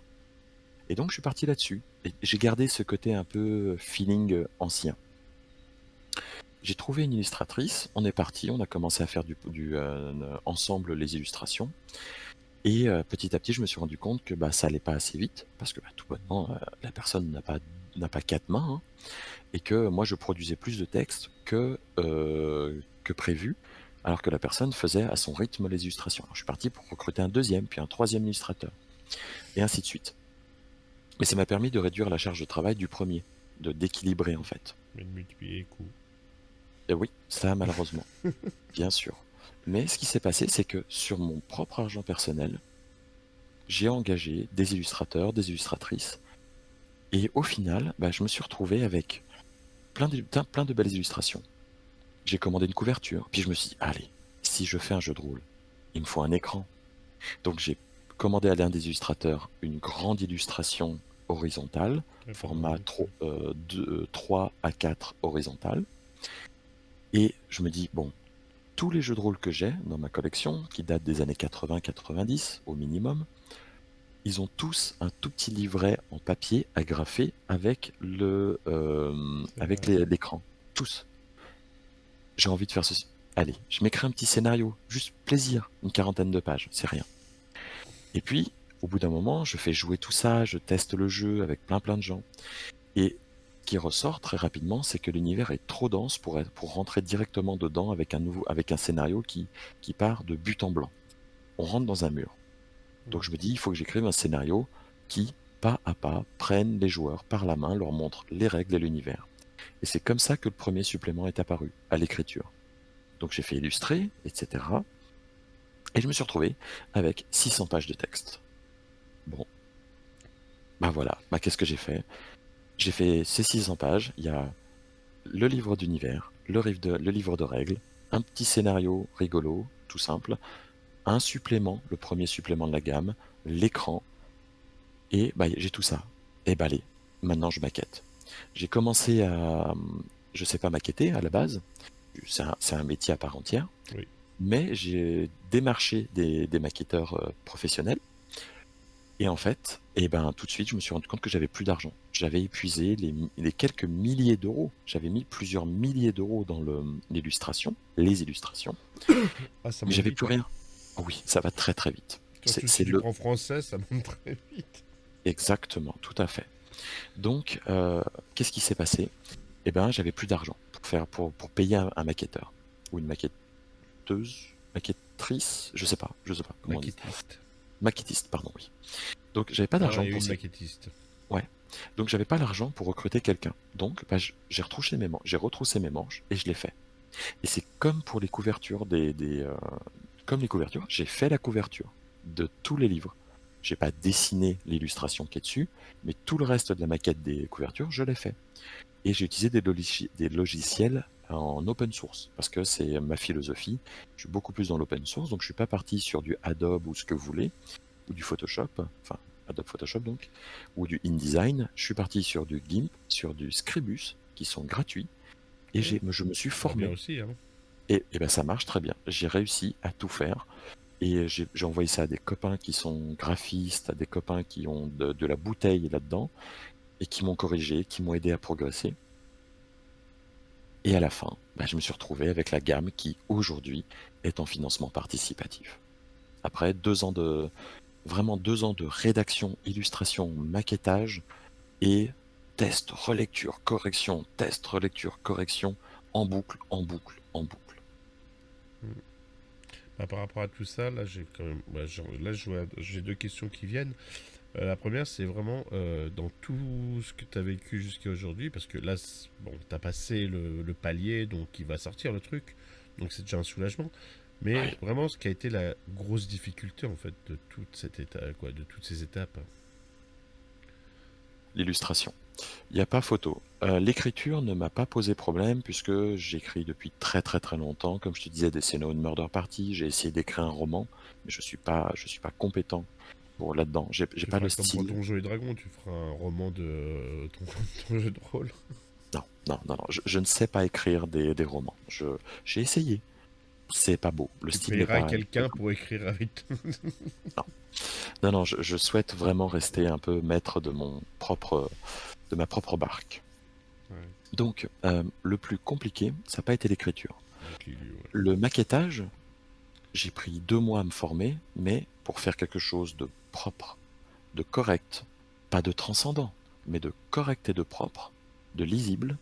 Et donc je suis parti là-dessus et j'ai gardé ce côté un peu feeling, ancien. J'ai trouvé une illustratrice, on est parti, on a commencé à faire ensemble les illustrations et petit à petit, je me suis rendu compte que, bah, ça allait pas assez vite parce que, bah, tout bonnement, la personne n'a pas 4 mains, hein, et que moi je produisais plus de textes que prévu, alors que la personne faisait à son rythme les illustrations. Alors je suis parti pour recruter un deuxième, puis un troisième illustrateur et ainsi de suite. Mais ça m'a permis de réduire la charge de travail du premier, d'équilibrer en fait. Mais de multiplier les coûts. Et oui, ça malheureusement, bien sûr. Mais ce qui s'est passé, c'est que sur mon propre argent personnel, j'ai engagé des illustrateurs, des illustratrices et au final, bah, je me suis retrouvé avec plein de belles illustrations. J'ai commandé une couverture, puis je me suis dit: «Allez, si je fais un jeu de rôle, il me faut un écran». Donc j'ai commandé à l'un des illustrateurs une grande illustration horizontale, Ouais, pas mal, format ok. 3 à 4 horizontal et je me dis: «Bon, tous les jeux de rôle que j'ai dans ma collection, qui datent des années 80-90 au minimum, ils ont tous un tout petit livret en papier agrafé avec Scénario. l'écran. Tous. J'ai envie de faire ceci. Allez, je m'écris un petit scénario, juste plaisir, une quarantaine de pages, c'est rien. Et puis, au bout d'un moment, je fais jouer tout ça, je teste le jeu avec plein de gens. Et ce qui ressort très rapidement, c'est que l'univers est trop dense pour rentrer directement dedans avec un scénario qui part de but en blanc. On rentre dans un mur. Donc je me dis, il faut que j'écrive un scénario qui, pas à pas, prenne les joueurs par la main, leur montre les règles et l'univers. Et c'est comme ça que le premier supplément est apparu, à l'écriture. Donc j'ai fait illustrer, etc. Et je me suis retrouvé avec 600 pages de texte. Bon, bah voilà, bah qu'est-ce que j'ai fait? J'ai fait ces 600 pages, il y a le livre d'univers, le livre de règles, un petit scénario rigolo, tout simple, un supplément, le premier supplément de la gamme, l'écran, et bah, j'ai tout ça. Et bah allez, maintenant je maquette. J'ai commencé je sais pas maqueter à la base, c'est un métier à part entière, Oui. mais j'ai démarché des maquetteurs professionnels. Et en fait, eh ben, tout de suite, je me suis rendu compte que j'avais plus d'argent. J'avais épuisé les quelques milliers d'euros. J'avais mis plusieurs milliers d'euros dans les illustrations, Ah, ça mais monte j'avais vite, plus hein. rien. Ah oui, ça va très très vite. Surtout C'est si tu le prends français, ça monte très vite. exactement, tout à fait. Donc, qu'est-ce qui s'est passé? Eh ben, j'avais plus d'argent pour payer un maquetteur ou une maquetteuse, maquettrice, je sais pas comment on dit. Maquettiste. Maquettiste, pardon, oui. Donc, j'avais pas Un d'argent et pour une ces maquettiste. ouais. Donc j'avais pas l'argent pour recruter quelqu'un. Donc bah, j'ai retroussé mes manches et je l'ai fait. Et c'est comme pour les couvertures comme les couvertures, j'ai fait la couverture de tous les livres. J'ai pas dessiné l'illustration qui est dessus, mais tout le reste de la maquette des couvertures, je l'ai fait. Et j'ai utilisé des logiciels en open source parce que c'est ma philosophie. Je suis beaucoup plus dans l'open source, donc je suis pas parti sur du Adobe ou ce que vous voulez ou du Photoshop, enfin Adobe Photoshop donc, ou du InDesign. Je suis parti sur du GIMP, sur du Scribus, qui sont gratuits, et Oui. je me suis Ça va bien formé. aussi, hein. Et ben ça marche très bien. J'ai réussi à tout faire. Et j'ai envoyé ça à des copains qui sont graphistes, à des copains qui ont de la bouteille là-dedans, et qui m'ont corrigé, qui m'ont aidé à progresser. Et à la fin, ben, je me suis retrouvé avec la gamme qui, aujourd'hui, est en financement participatif. Après vraiment 2 ans de rédaction, illustration, maquettage, et test, relecture, correction, test, relecture, correction, en boucle, en boucle, en boucle. Mm. Bah, par rapport à tout ça, là, j'ai quand même, bah, là, j'ai deux questions qui viennent. La première, c'est vraiment dans tout ce que tu as vécu jusqu'à aujourd'hui, parce que là, bon, tu as passé le palier, donc il va sortir le truc, donc c'est déjà un soulagement. Mais Ouais. vraiment, ce qui a été la grosse difficulté, en fait, de toute cette étape, quoi, de toutes ces étapes. l'illustration. Il n'y a pas photo. L'écriture ne m'a pas posé problème puisque j'écris depuis très, très, très longtemps. Comme je te disais, des scénarios de Murder Party, j'ai essayé d'écrire un roman, mais je suis pas compétent pour là-dedans. J'ai Tu pas feras le comme pour style. Donjons et Dragons, tu feras un roman de ton jeu de rôle. Non, non, non, non, je ne sais pas écrire des romans. J'ai essayé, c'est pas beau, le Tu style n'est payeras pas quelqu'un pour écrire avec toi. non. Non, non, je souhaite vraiment rester un peu maître de ma propre barque. Ouais, Donc, le plus compliqué, ça n'a pas été l'écriture. avec Lulu, ouais. Le maquettage, j'ai pris 2 mois à me former, mais pour faire quelque chose de propre, de correct, pas de transcendant, mais de correct et de propre, de lisible,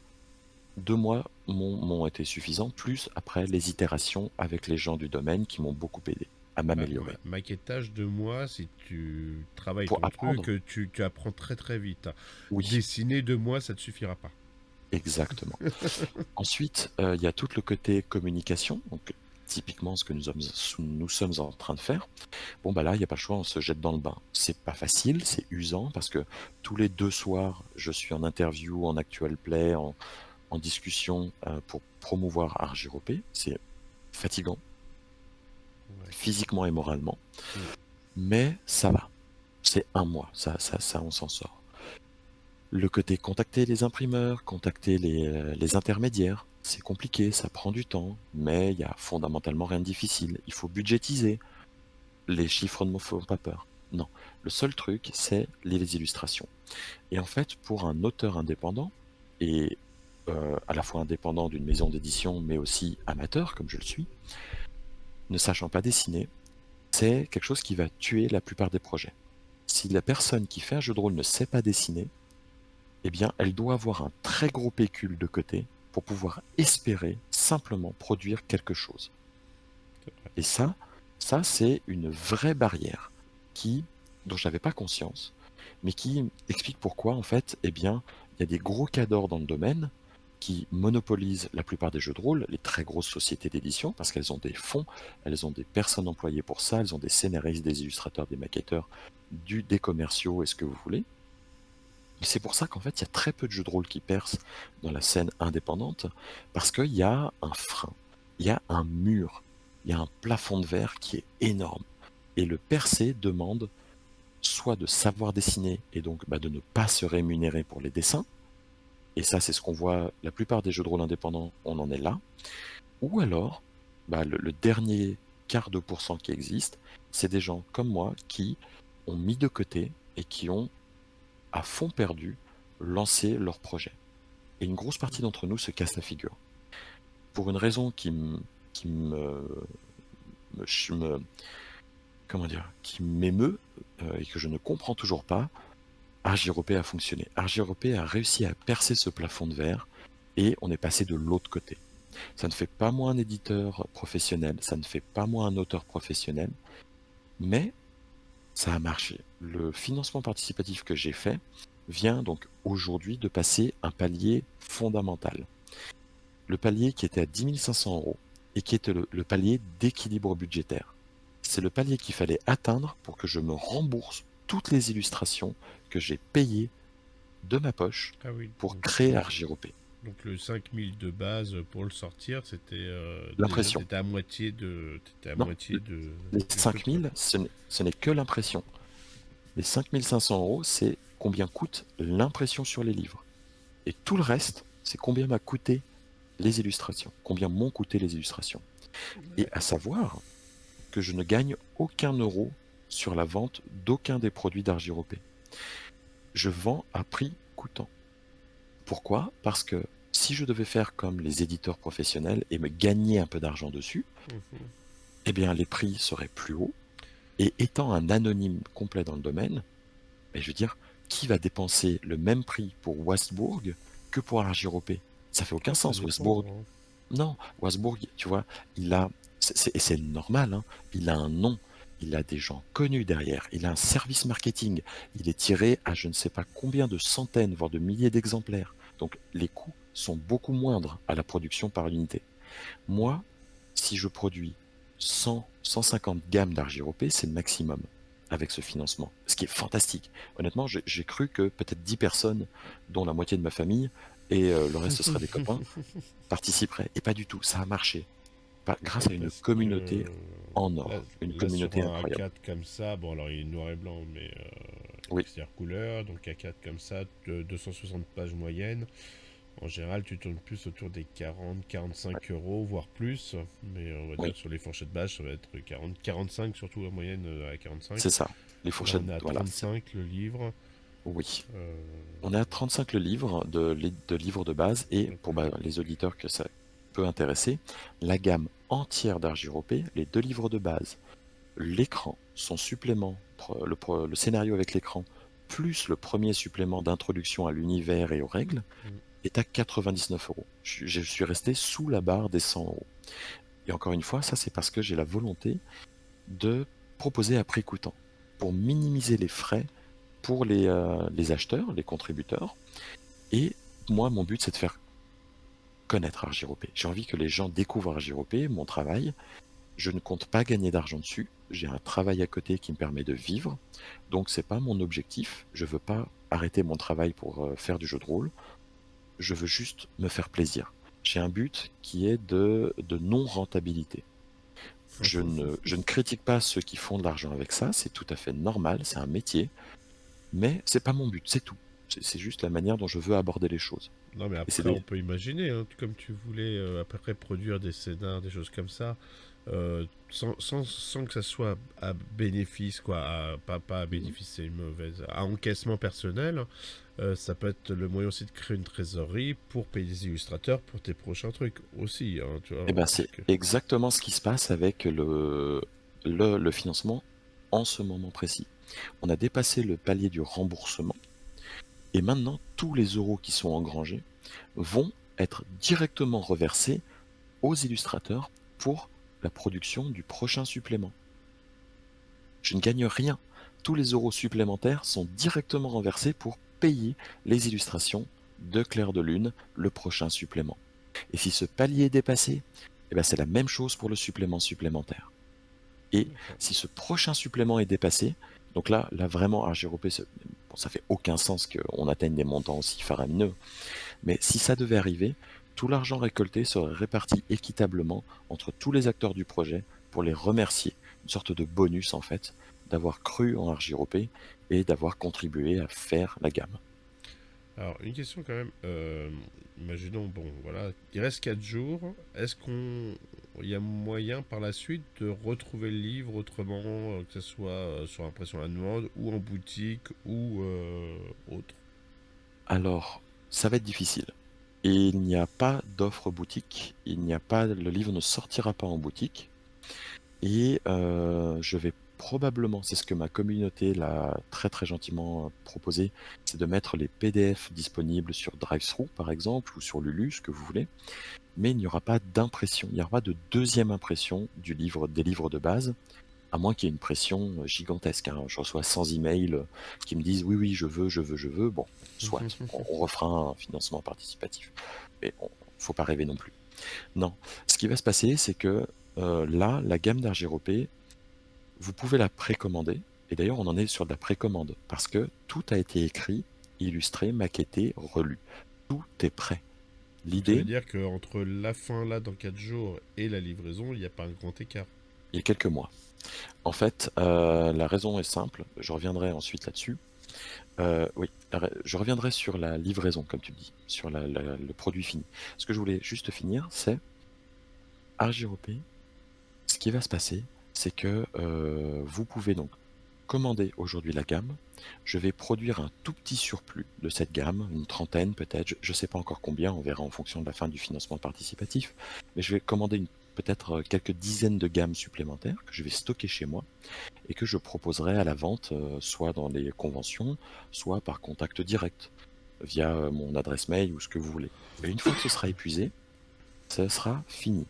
2 mois m'ont été suffisants, plus après les itérations avec les gens du domaine qui m'ont beaucoup aidé à m'améliorer. Maquettage de moi, si tu travailles Pour ton apprendre, truc, tu apprends très très vite. oui, Dessiner 2 mois, ça te suffira pas. exactement. Ensuite, il y a tout le côté communication, donc typiquement ce que nous sommes en train de faire. Bon, bah là, il y a pas le choix, on se jette dans le bain. C'est pas facile, c'est usant parce que tous les 2 soirs, je suis en interview, en actual play, en discussion, pour promouvoir Argyropé. C'est fatigant, Ouais. physiquement et moralement, Mm. mais ça va. C'est 1 mois, ça on s'en sort. Le côté contacter les imprimeurs, contacter les intermédiaires, c'est compliqué, ça prend du temps, mais il y a fondamentalement rien de difficile. Il faut budgétiser. Les chiffres ne me font pas peur. Non, le seul truc, c'est les illustrations. Et en fait, pour un auteur indépendant, et à la fois indépendant d'une maison d'édition, mais aussi amateur, comme je le suis, ne sachant pas dessiner, c'est quelque chose qui va tuer la plupart des projets. Si la personne qui fait un jeu de rôle ne sait pas dessiner, eh bien, elle doit avoir un très gros pécule de côté pour pouvoir espérer simplement produire quelque chose. C'est vrai. Et ça c'est une vraie barrière qui, dont je n'avais pas conscience, mais qui explique pourquoi, en fait, eh bien, il y a des gros cadors dans le domaine qui monopolisent la plupart des jeux de rôle, les très grosses sociétés d'édition, parce qu'elles ont des fonds, elles ont des personnes employées pour ça, elles ont des scénaristes, des illustrateurs, des maquetteurs, des commerciaux et ce que vous voulez. Mais c'est pour ça qu'en fait, il y a très peu de jeux de rôle qui percent dans la scène indépendante, parce qu'il y a un frein, il y a un mur, il y a un plafond de verre qui est énorme. Et le percer demande soit de savoir dessiner et donc bah, de ne pas se rémunérer pour les dessins, et ça c'est ce qu'on voit, la plupart des jeux de rôle indépendants, on en est là, ou alors bah, le dernier quart de pourcent qui existe, c'est des gens comme moi qui ont mis de côté et qui ont à fond perdu lancé leur projet. Et une grosse partie d'entre nous se casse la figure. Pour une raison qui me comment dire, qui m'émeut et que je ne comprends toujours pas, Argyropé a fonctionné. Argyropé a réussi à percer ce plafond de verre et on est passé de l'autre côté. Ça ne fait pas moi un éditeur professionnel, ça ne fait pas moi un auteur professionnel, mais ça a marché. Le financement participatif que j'ai fait vient donc aujourd'hui de passer un palier fondamental. Le palier qui était à 10 500 euros et qui était le palier d'équilibre budgétaire. C'est le palier qu'il fallait atteindre pour que je me rembourse toutes les illustrations que j'ai payées de ma poche Ah oui, pour créer Argyropé. donc le 5000 de base pour le sortir, c'était déjà L'impression. t'étais à Non, moitié de les du truc quoi. 5000, ce n'est que l'impression. Les 5 500 euros, c'est combien coûte l'impression sur les livres. Et tout le reste, c'est combien m'a coûté les illustrations, combien m'ont coûté les illustrations. Et Ouais. à savoir que je ne gagne aucun euro sur la vente d'aucun des produits d'Argyropé. Je vends à prix coûtant. Pourquoi? Parce que si je devais faire comme les éditeurs professionnels et me gagner un peu d'argent dessus, Mhm. eh bien les prix seraient plus hauts. Et étant un anonyme complet dans le domaine, ben, je veux dire, qui va dépenser le même prix pour Wasbourg que pour Argyropé? Ça fait aucun Ah, ça sens. dépend, Wasbourg, hein. non, Wasbourg, tu vois, il a, et c'est normal, hein, il a un nom, il a des gens connus derrière, il a un service marketing, il est tiré à je ne sais pas combien de centaines, voire de milliers d'exemplaires. Donc les coûts sont beaucoup moindres à la production par unité. Moi, si je produis 100, 150 gammes d'Argyropé, c'est le maximum. avec ce financement, ce qui est fantastique. Honnêtement, j'ai cru que peut-être 10 personnes, dont la moitié de ma famille et le reste ce serait des copains, participeraient et pas du tout, ça a marché. Grâce à une Parce communauté que en là, or, une là sur communauté un incroyable. A4 comme ça, bon alors il est noir et blanc, mais donc Oui, c'est-à-dire couleur, donc A4 comme ça, de 260 pages moyenne. En général, tu tournes plus autour des 40-45 euros, voire plus. Mais on va dire oui, sur les fourchettes basses, ça va être 40-45, surtout la moyenne à 45. c'est ça. Les Là, fourchettes, on est à voilà, 35 le livre. oui. Euh, On est à 35 le livre de livres de base et donc, pour les auditeurs que ça peut intéresser, la gamme entière d'Argiropé, les 2 livres de base, l'écran, son supplément, le scénario avec l'écran, plus le premier supplément d'introduction à l'univers et aux règles, mm, est à 99 euros. Je suis resté sous la barre des 100 euros. Et encore une fois, ça c'est parce que j'ai la volonté de proposer à prix coûtant pour minimiser les frais pour les acheteurs, les contributeurs. Et moi, mon but, c'est de faire connaître Argiropé. J'ai envie que les gens découvrent Argiropé, mon travail. Je ne compte pas gagner d'argent dessus. J'ai un travail à côté qui me permet de vivre. Donc, c'est pas mon objectif. Je veux pas arrêter mon travail pour faire du jeu de rôle. Je veux juste me faire plaisir. J'ai un but qui est de non-rentabilité. Je ne critique pas ceux qui font de l'argent avec ça. C'est tout à fait normal. C'est un métier. Mais c'est pas mon but. C'est tout. C'est juste la manière dont je veux aborder les choses. Non, mais Et c'est après, on peut imaginer, hein, comme tu voulais après produire des scénars, des choses comme ça, sans que ça soit à bénéfice, quoi, pas à bénéfice, c'est une mauvaise, à encaissement personnel, ça peut être le moyen aussi de créer une trésorerie pour payer des illustrateurs pour tes prochains trucs aussi, hein, tu vois, Eh ben, parce c'est que... exactement ce qui se passe avec le financement en ce moment précis. On a dépassé le palier du remboursement et maintenant tous les euros qui sont engrangés vont être directement reversés aux illustrateurs pour la production du prochain supplément. Je ne gagne rien. Tous les euros supplémentaires sont directement renversés pour payer les illustrations de Clair de Lune, le prochain supplément. Et si ce palier est dépassé, eh ben c'est la même chose pour le supplément supplémentaire. Et D'accord. si ce prochain supplément est dépassé, donc là vraiment, Argiropé, bon, ça fait aucun sens qu'on atteigne des montants aussi faramineux, mais si ça devait arriver, tout l'argent récolté serait réparti équitablement entre tous les acteurs du projet pour les remercier, une sorte de bonus en fait, d'avoir cru en Argiropé et d'avoir contribué à faire la gamme. Alors, une question quand même, imaginons, bon, voilà, il reste 4 jours, est-ce qu'on... Il y a moyen par la suite de retrouver le livre autrement, que ce soit sur impression à la demande, ou en boutique, ou autre? Alors, ça va être difficile. Et il n'y a pas d'offre boutique, il n'y a pas, le livre ne sortira pas en boutique. Et je vais probablement, c'est ce que ma communauté l'a très très gentiment proposé, c'est de mettre les PDF disponibles sur Drive-thru par exemple, ou sur Lulu, ce que vous voulez, mais il n'y aura pas d'impression, il n'y aura pas de deuxième impression du livre, des livres de base, à moins qu'il y ait une pression gigantesque, hein. Je reçois 100 emails qui me disent oui, oui, je veux, je veux, je veux. Bon, soit, on refera un financement participatif. Mais bon, faut pas rêver non plus. Non, ce qui va se passer, c'est que là, la gamme d'Argiropé, vous pouvez la précommander. Et d'ailleurs, on en est sur de la précommande parce que tout a été écrit, illustré, maquetté, relu. Tout est prêt. Donc ça veut L'idée, dire qu'entre la fin là dans 4 jours et la livraison, il n'y a pas un grand écart. il y a quelques mois. En fait, la raison est simple. Je reviendrai ensuite là-dessus. Oui, je reviendrai sur la livraison, comme tu dis, sur le produit fini. Ce que je voulais juste finir, c'est Argiropé. Ce qui va se passer, c'est que vous pouvez donc commander aujourd'hui la gamme. Je vais produire un tout petit surplus de cette gamme, une trentaine peut-être, je ne sais pas encore combien, on verra en fonction de la fin du financement participatif, mais je vais commander peut-être quelques dizaines de gammes supplémentaires que je vais stocker chez moi et que je proposerai à la vente, soit dans les conventions, soit par contact direct, via mon adresse mail ou ce que vous voulez. Et une fois que ce sera épuisé, ça sera fini,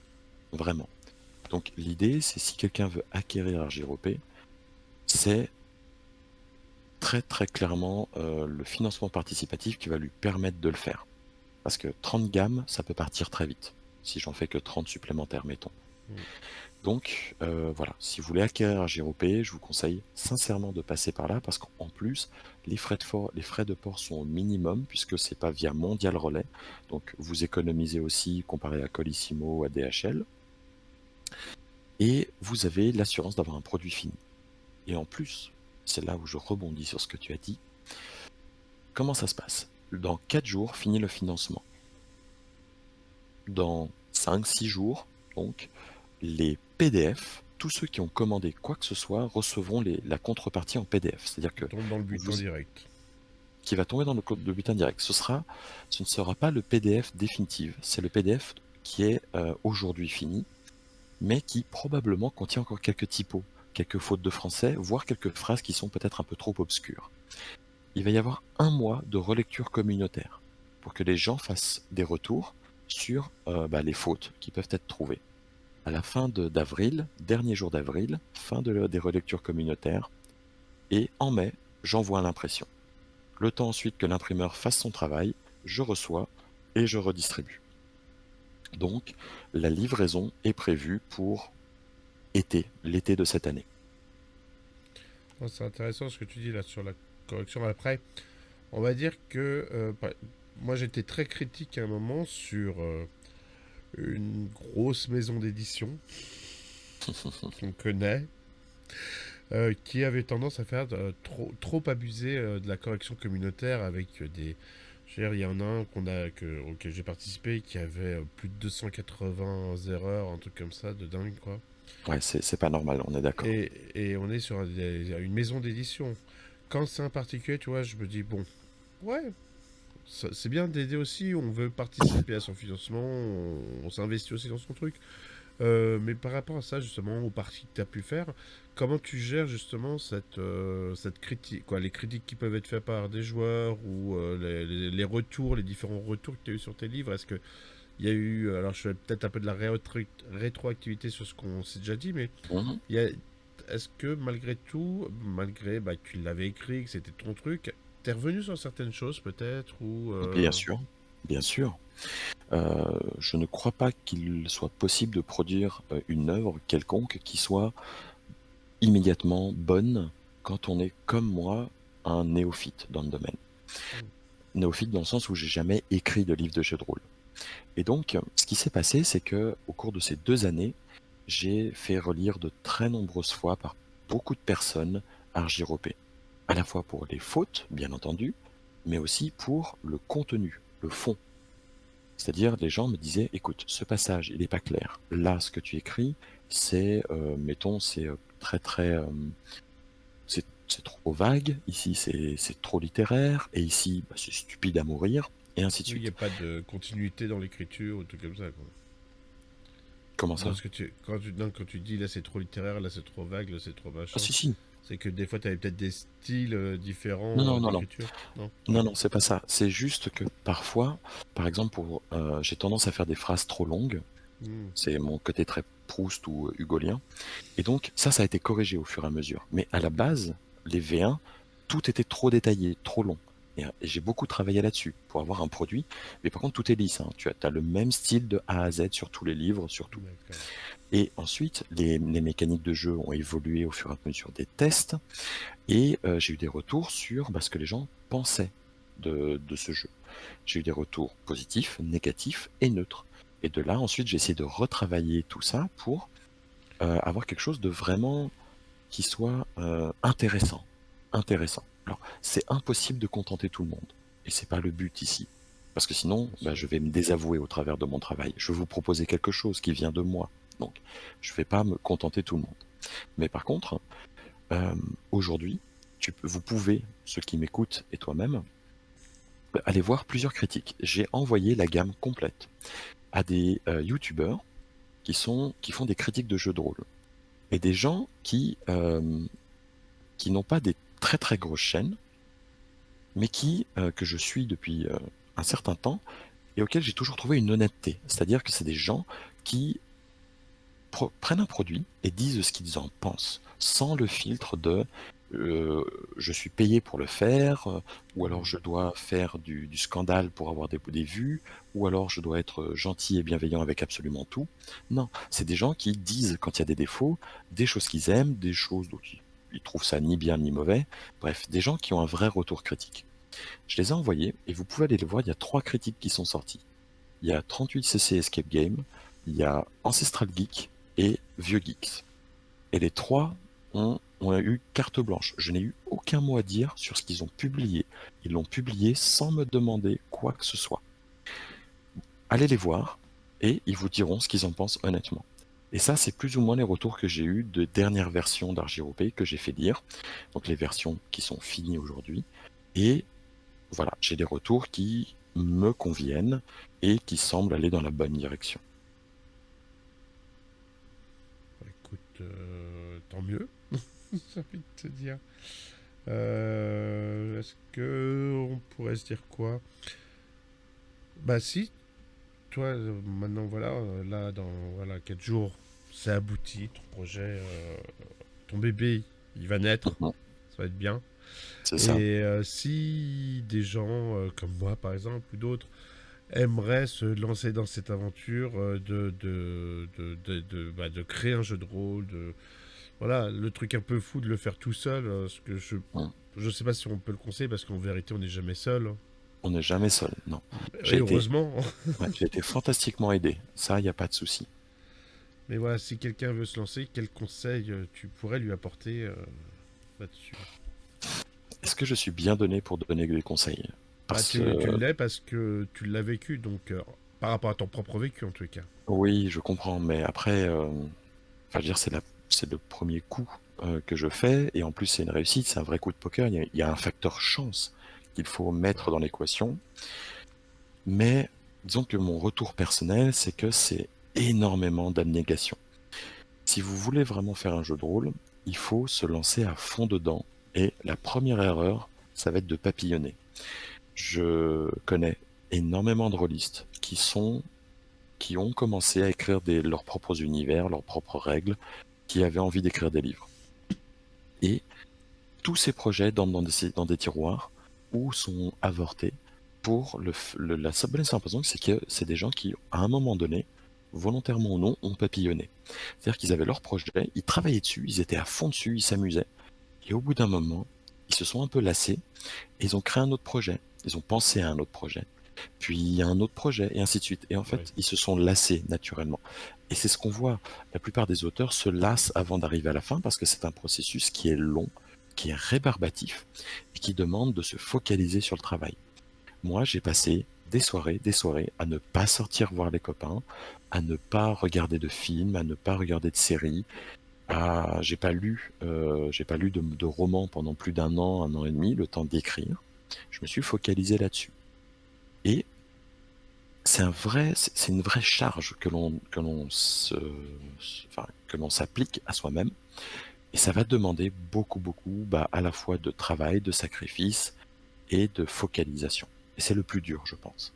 vraiment. Donc l'idée, c'est si quelqu'un veut acquérir Argiropé, c'est très très clairement le financement participatif qui va lui permettre de le faire. Parce que 30 gammes, ça peut partir très vite, si j'en fais que 30 supplémentaires, mettons. Mm. Donc voilà, si vous voulez acquérir Argiropay, je vous conseille sincèrement de passer par là parce qu'en plus, les frais de port sont au minimum puisque c'est pas via Mondial Relais. Donc vous économisez aussi comparé à Colissimo ou à DHL et vous avez l'assurance d'avoir un produit fini. Et en plus, c'est là où je rebondis sur ce que tu as dit. Comment ça se passe? Dans 4 jours, finit le financement. Dans 5-6 jours, donc, les PDF, tous ceux qui ont commandé quoi que ce soit recevront la contrepartie en PDF. C'est-à-dire Il que tombe dans le vous, butin direct. qui va tomber dans le bulletin direct. Ce ne sera pas le PDF définitif. C'est le PDF qui est aujourd'hui fini, mais qui probablement contient encore quelques typos, quelques fautes de français, voire quelques phrases qui sont peut-être un peu trop obscures. Il va y avoir 1 mois de relecture communautaire pour que les gens fassent des retours sur les fautes qui peuvent être trouvées. À la fin d'avril, dernier jour d'avril, des relectures communautaires, et en mai, j'envoie l'impression. Le temps ensuite que l'imprimeur fasse son travail, je reçois et je redistribue. Donc, la livraison est prévue pour l'été de cette année. Non, c'est intéressant ce que tu dis là sur la correction. Après, on va dire que moi j'étais très critique à un moment sur une grosse maison d'édition qu'on connaît, qui avait tendance à faire trop abuser de la correction communautaire avec des. Je veux dire, il y en a un auquel j'ai participé qui avait plus de 280 erreurs, un truc comme ça, de dingue quoi. Ouais, c'est pas normal, on est d'accord. Et on est sur une maison d'édition. Quand c'est un particulier, tu vois, je me dis, bon, ouais, c'est bien d'aider aussi, on veut participer à son financement, on s'investit aussi dans son truc. Mais par rapport à ça, justement, aux parties que tu as pu faire, comment tu gères justement cette critique, quoi, les critiques qui peuvent être faites par des joueurs ou les retours, les différents retours que tu as eu sur tes livres? Est-ce que il y a eu, alors je fais peut-être un peu de la rétroactivité sur ce qu'on s'est déjà dit, mais Mhm. il y a, est-ce que malgré tout, malgré que tu l'avais écrit, que c'était ton truc, t'es revenu sur certaines choses peut-être ou Bien sûr, bien sûr. Je ne crois pas qu'il soit possible de produire une œuvre quelconque qui soit immédiatement bonne quand on est, comme moi, un néophyte dans le domaine. hmm, Néophyte dans le sens où j'ai jamais écrit de livre de jeu de rôle. Et donc, ce qui s'est passé, c'est que au cours de ces 2 années, j'ai fait relire de très nombreuses fois par beaucoup de personnes Argiropé. À la fois pour les fautes, bien entendu, mais aussi pour le contenu, le fond. C'est-à-dire, les gens me disaient, écoute, ce passage, il n'est pas clair. Là, ce que tu écris, c'est, mettons, c'est très très, c'est trop vague. Ici, c'est trop littéraire. Et ici, bah, c'est stupide à mourir. Et ainsi de oui, il n'y a suite. pas de continuité dans l'écriture ou tout comme ça, quoi. Comment Dans ça? ce que non, quand tu dis là c'est trop littéraire, là c'est trop vague, là c'est trop Ah machin, si, si. c'est que des fois tu avais peut-être des styles Non, différents non, non, non. d'écriture, non? Non, non, c'est pas ça. C'est juste que parfois, par exemple, j'ai tendance à faire des phrases trop longues. Hmm, C'est mon côté très Proust ou hugolien. Et donc, ça a été corrigé au fur et à mesure. Mais à la base, les V1, tout était trop détaillé, trop long. Et j'ai beaucoup travaillé là-dessus pour avoir un produit. Mais par contre, tout est lisse, hein. Tu as le même style de A à Z sur tous les livres, sur tout. d'accord. Et ensuite, les mécaniques de jeu ont évolué au fur et à mesure des tests. Et j'ai eu des retours sur ce que les gens pensaient de ce jeu. J'ai eu des retours positifs, négatifs et neutres. Et de là, ensuite, j'ai essayé de retravailler tout ça pour avoir quelque chose de vraiment qui soit intéressant. Intéressant. Alors, c'est impossible de contenter tout le monde. Et c'est pas le but ici. Parce que sinon, Bien sûr. je vais me désavouer au travers de mon travail. Je veux vous proposer quelque chose qui vient de moi. Donc, je ne vais pas me contenter tout le monde. Mais par contre, euh, aujourd'hui, vous pouvez, ceux qui m'écoutent et toi-même, aller voir plusieurs critiques. J'ai envoyé la gamme complète à des youtubeurs qui font des critiques de jeux de rôle. Et des gens qui n'ont pas des très très grosses chaînes, mais que je suis depuis un certain temps et auxquels j'ai toujours trouvé une honnêteté. C'est-à-dire que c'est des gens qui prennent un produit et disent ce qu'ils en pensent, sans le filtre de je suis payé pour le faire, ou alors Mhm. je dois faire du scandale pour avoir des vues, ou alors je dois être gentil et bienveillant avec absolument tout. Non, c'est des gens qui disent quand il y a des défauts, des choses qu'ils aiment, des choses dont ils trouvent ça ni bien ni mauvais. Bref, des gens qui ont un vrai retour critique. Je les ai envoyés et vous pouvez aller les voir, il y a 3 critiques qui sont sorties. Il y a 38cc Escape Game, il y a Ancestral Geek et Vieux Geeks. Et les 3 ont eu carte blanche. Je n'ai eu aucun mot à dire sur ce qu'ils ont publié. Ils l'ont publié sans me demander quoi que ce soit. Allez les voir et ils vous diront ce qu'ils en pensent honnêtement. Et ça, c'est plus ou moins les retours que j'ai eus de dernières versions d'Argyropé que j'ai fait lire. Donc les versions qui sont finies aujourd'hui. Et voilà, j'ai des retours qui me conviennent et qui semblent aller dans la bonne direction. Écoute, tant mieux, j'ai envie de te dire. Est-ce que on pourrait se dire quoi? Bah si, toi, maintenant, voilà, là, dans voilà, 4 jours, c'est abouti, ton projet, ton bébé, il va naître, Mhm. ça va être bien. C'est ça. Et si des gens comme moi, par exemple, ou d'autres, aimeraient se lancer dans cette aventure de créer un jeu de rôle, voilà, le truc un peu fou de le faire tout seul, ce que Mm. je sais pas si on peut le conseiller, parce qu'en vérité, on n'est jamais seul, hein. On n'est jamais seul, non. Et J'ai été, heureusement. ouais, j'ai été fantastiquement aidé. Ça, il n'y a pas de souci. Mais voilà, si quelqu'un veut se lancer, quel conseil tu pourrais lui apporter là-dessus? Est-ce que je suis bien donné pour donner des conseils? Bah, Parce tu que l'es parce que tu l'as vécu, donc par rapport à ton propre vécu en tout cas. oui, je comprends, mais après, enfin, je veux dire, c'est le premier coup que je fais, et en plus, c'est une réussite, c'est un vrai coup de poker. Il y a un facteur chance qu'il faut mettre Ouais. dans l'équation. Mais disons que mon retour personnel, c'est que c'est énormément d'abnégation. Si vous voulez vraiment faire un jeu de rôle, il faut se lancer à fond dedans. Et la première erreur, ça va être de papillonner. Je connais énormément de rôlistes qui ont commencé à écrire leurs propres univers, leurs propres règles, qui avaient envie d'écrire des livres. Et tous ces projets dorment dans des tiroirs ou sont avortés pour la bonne et simple raison, c'est que c'est des gens qui, à un moment donné, volontairement ou non, ont papillonné. C'est-à-dire qu'ils avaient leur projet, ils travaillaient dessus, ils étaient à fond dessus, ils s'amusaient. Et au bout d'un moment, ils se sont un peu lassés et ils ont créé un autre projet. Ils ont pensé à un autre projet. Puis il y a un autre projet, et ainsi de suite. Et en Ouais. fait, ils se sont lassés naturellement. Et c'est ce qu'on voit. La plupart des auteurs se lassent avant d'arriver à la fin parce que c'est un processus qui est long, qui est rébarbatif et qui demande de se focaliser sur le travail. Moi, j'ai passé des soirées à ne pas sortir voir les copains, à ne pas regarder de films, à ne pas regarder de séries. J'ai pas lu de romans pendant plus un an et demi, le temps d'écrire. Je me suis focalisé là-dessus. Et c'est une vraie charge que l'on s'applique à soi-même. Et ça va demander beaucoup, beaucoup, à la fois de travail, de sacrifice et de focalisation. Et c'est le plus dur, je pense.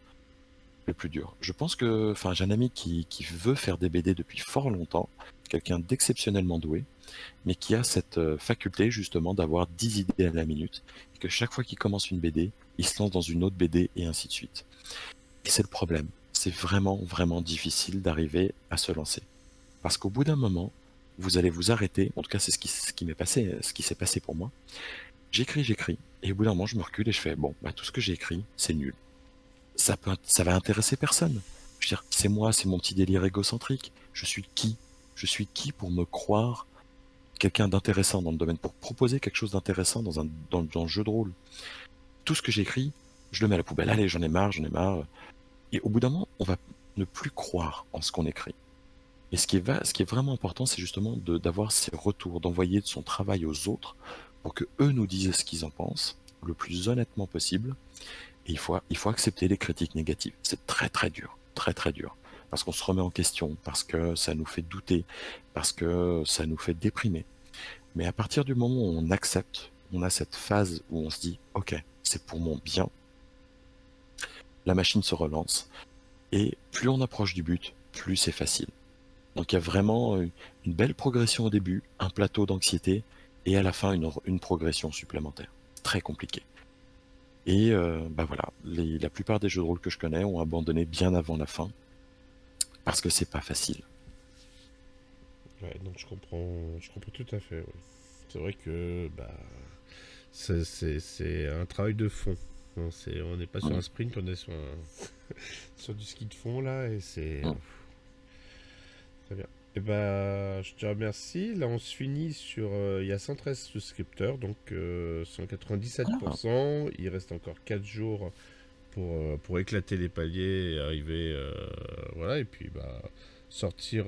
Le plus dur. Je pense que, enfin, j'ai un ami qui veut faire des BD depuis fort longtemps, quelqu'un d'exceptionnellement doué, mais qui a cette faculté justement d'avoir 10 idées à la minute, et que chaque fois qu'il commence une BD, il se lance dans une autre BD et ainsi de suite. Et c'est le problème. C'est vraiment, vraiment difficile d'arriver à se lancer. Parce qu'au bout d'un moment, vous allez vous arrêter. En tout cas, c'est ce qui m'est passé, ce qui s'est passé pour moi. J'écris. Et au bout d'un moment, je me recule et je fais, bon, tout ce que j'ai écrit, c'est nul. Ça va intéresser personne. Je veux dire, c'est moi, c'est mon petit délire égocentrique. Je suis qui? Je suis qui pour me croire quelqu'un d'intéressant dans le domaine, pour proposer quelque chose d'intéressant dans le jeu de rôle? Tout ce que j'écris, je le mets à la poubelle. Allez, j'en ai marre, j'en ai marre. Et au bout d'un moment, on va ne plus croire en ce qu'on écrit. Et ce qui est vraiment important, c'est justement d'avoir ces retours, d'envoyer son travail aux autres pour que eux nous disent ce qu'ils en pensent le plus honnêtement possible. Et il faut accepter les critiques négatives. C'est très très dur, très très dur. Parce qu'on se remet en question, parce que ça nous fait douter, parce que ça nous fait déprimer. Mais à partir du moment où on accepte, on a cette phase où on se dit, ok, c'est pour mon bien, la machine se relance. Et plus on approche du but, plus c'est facile. Donc il y a vraiment une belle progression au début, un plateau d'anxiété, et à la fin une progression supplémentaire. Très compliqué. Et bah voilà, la plupart des jeux de rôle que je connais ont abandonné bien avant la fin parce que c'est pas facile. Ouais, donc je comprends tout à fait. Ouais. C'est vrai que bah, c'est un travail de fond. Hein, on n'est pas sur Mm, un sprint, on est sur du ski de fond là, et c'est mm. très bien. Et bah, je te remercie. Là, on se finit sur. Il y a 113 souscripteurs, donc Ah, 197%. Il reste encore 4 jours pour éclater les paliers et arriver. Voilà, et puis bah, sortir.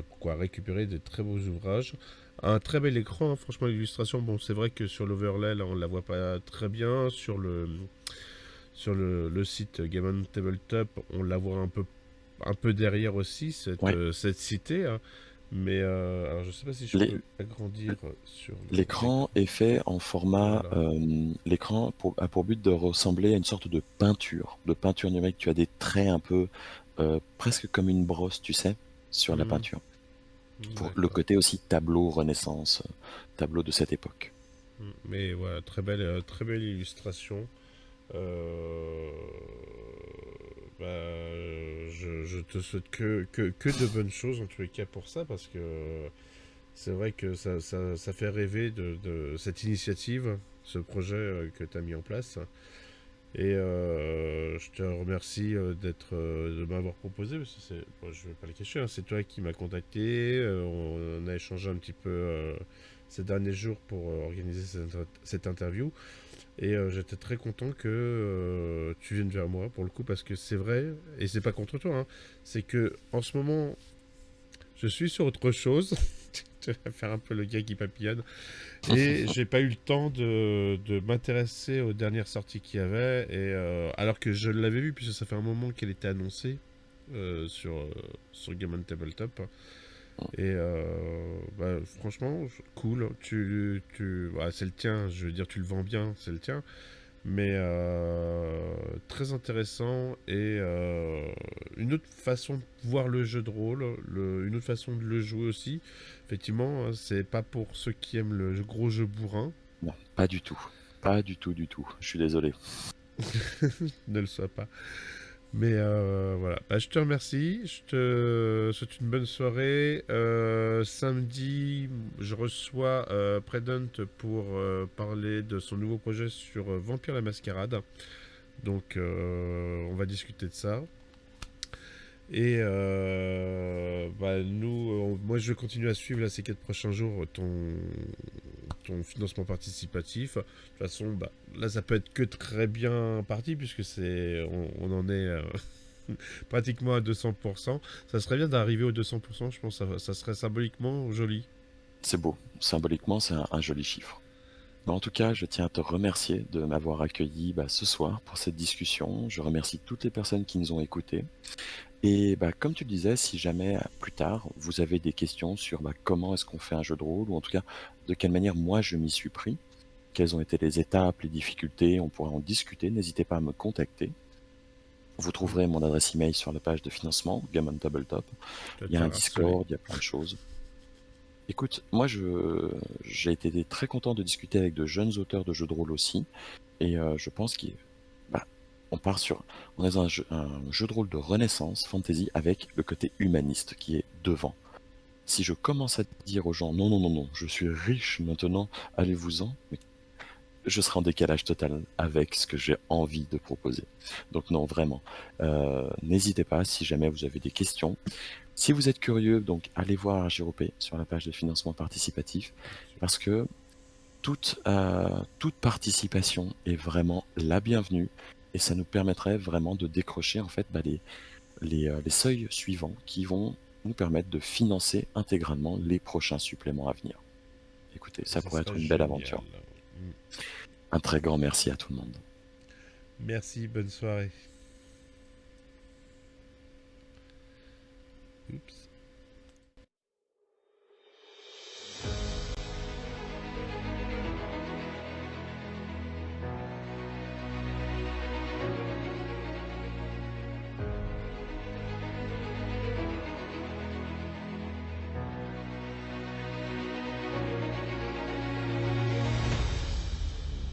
Pourquoi récupérer des très beaux ouvrages. Un très bel écran, hein, franchement, l'illustration. Bon, c'est vrai que sur l'overlay, là, on ne la voit pas très bien. Sur le site Game on Tabletop, on la voit un peu derrière aussi, ouais. cette cité. Hein. Mais alors, je sais pas si je Les- peux agrandir sur l'écran. L'écran est fait en format. Voilà. L'écran a pour but de ressembler à une sorte de peinture numérique. Tu as des traits un peu presque comme une brosse, tu sais, sur la Mhm. peinture. Pour le D'accord. côté aussi tableau Renaissance, tableau de cette époque. Mais voilà, très belle illustration. Euh, je te souhaite que de bonnes choses en tous les cas pour ça, parce que c'est vrai que ça fait rêver de cette initiative, ce projet que tu as mis en place. Et je te remercie de m'avoir proposé, parce que bon, je vais pas le cacher, hein, c'est toi qui m'as contacté, on a échangé un petit peu ces derniers jours pour organiser cette interview. Et j'étais très content que tu viennes vers moi pour le coup, parce que c'est vrai, et c'est pas contre toi, hein, c'est que en ce moment je suis sur autre chose. Tu vas faire un peu le gars qui papillonne. Et j'ai pas eu le temps de m'intéresser aux dernières sorties qu'il y avait. Et, alors que je l'avais vu, puisque ça fait un moment qu'elle était annoncée sur Game on Tabletop. Et bah, franchement, cool. Bah, c'est le tien, je veux dire, tu le vends bien, c'est le tien. Mais très intéressant, et une autre façon de voir le jeu de rôle, une autre façon de le jouer aussi. Effectivement, hein, c'est pas pour ceux qui aiment le gros jeu bourrin, Non, pas du tout. Pas du tout, du tout. Je suis désolé. ne le soit pas. Mais voilà, bah, je te remercie, je te souhaite une bonne soirée. Samedi, je reçois Predant pour parler de son nouveau projet sur Vampire la Mascarade. Donc on va discuter de ça. Et bah, moi je vais continuer à suivre là, ces 4 prochains jours ton financement participatif. De toute façon, bah, là ça peut être que très bien parti, puisque on en est pratiquement à 200%. Ça serait bien d'arriver aux 200%, je pense que ça serait symboliquement joli. C'est beau. Symboliquement, c'est un joli chiffre. Mais en tout cas, je tiens à te remercier de m'avoir accueilli bah, ce soir pour cette discussion. Je remercie toutes les personnes qui nous ont écoutés. Et bah, comme tu le disais, si jamais plus tard vous avez des questions sur bah, comment est-ce qu'on fait un jeu de rôle, ou en tout cas de quelle manière moi je m'y suis pris, quelles ont été les étapes, les difficultés, on pourra en discuter. N'hésitez pas à me contacter. Vous trouverez mon adresse email sur la page de financement, Game on Tabletop. Tu vas Il y te a un faire harceler. Discord, il y a plein de choses. Écoute, moi j'ai été très content de discuter avec de jeunes auteurs de jeux de rôle aussi, et je pense qu'on bah, on est dans un jeu de rôle de renaissance fantasy avec le côté humaniste qui est devant. Si je commence à dire aux gens non, non, non, non, je suis riche maintenant, allez-vous-en, mais je serai en décalage total avec ce que j'ai envie de proposer. Donc non, vraiment, n'hésitez pas si jamais vous avez des questions. Si vous êtes curieux, donc allez voir Argiropé sur la page de financement participatif, parce que toute participation est vraiment la bienvenue, et ça nous permettrait vraiment de décrocher en fait bah, les seuils suivants qui vont nous permettre de financer intégralement les prochains suppléments à venir. Écoutez, Et ça ça pourrait serait être une belle génial. aventure. Un très grand merci à tout le monde. Merci, bonne soirée.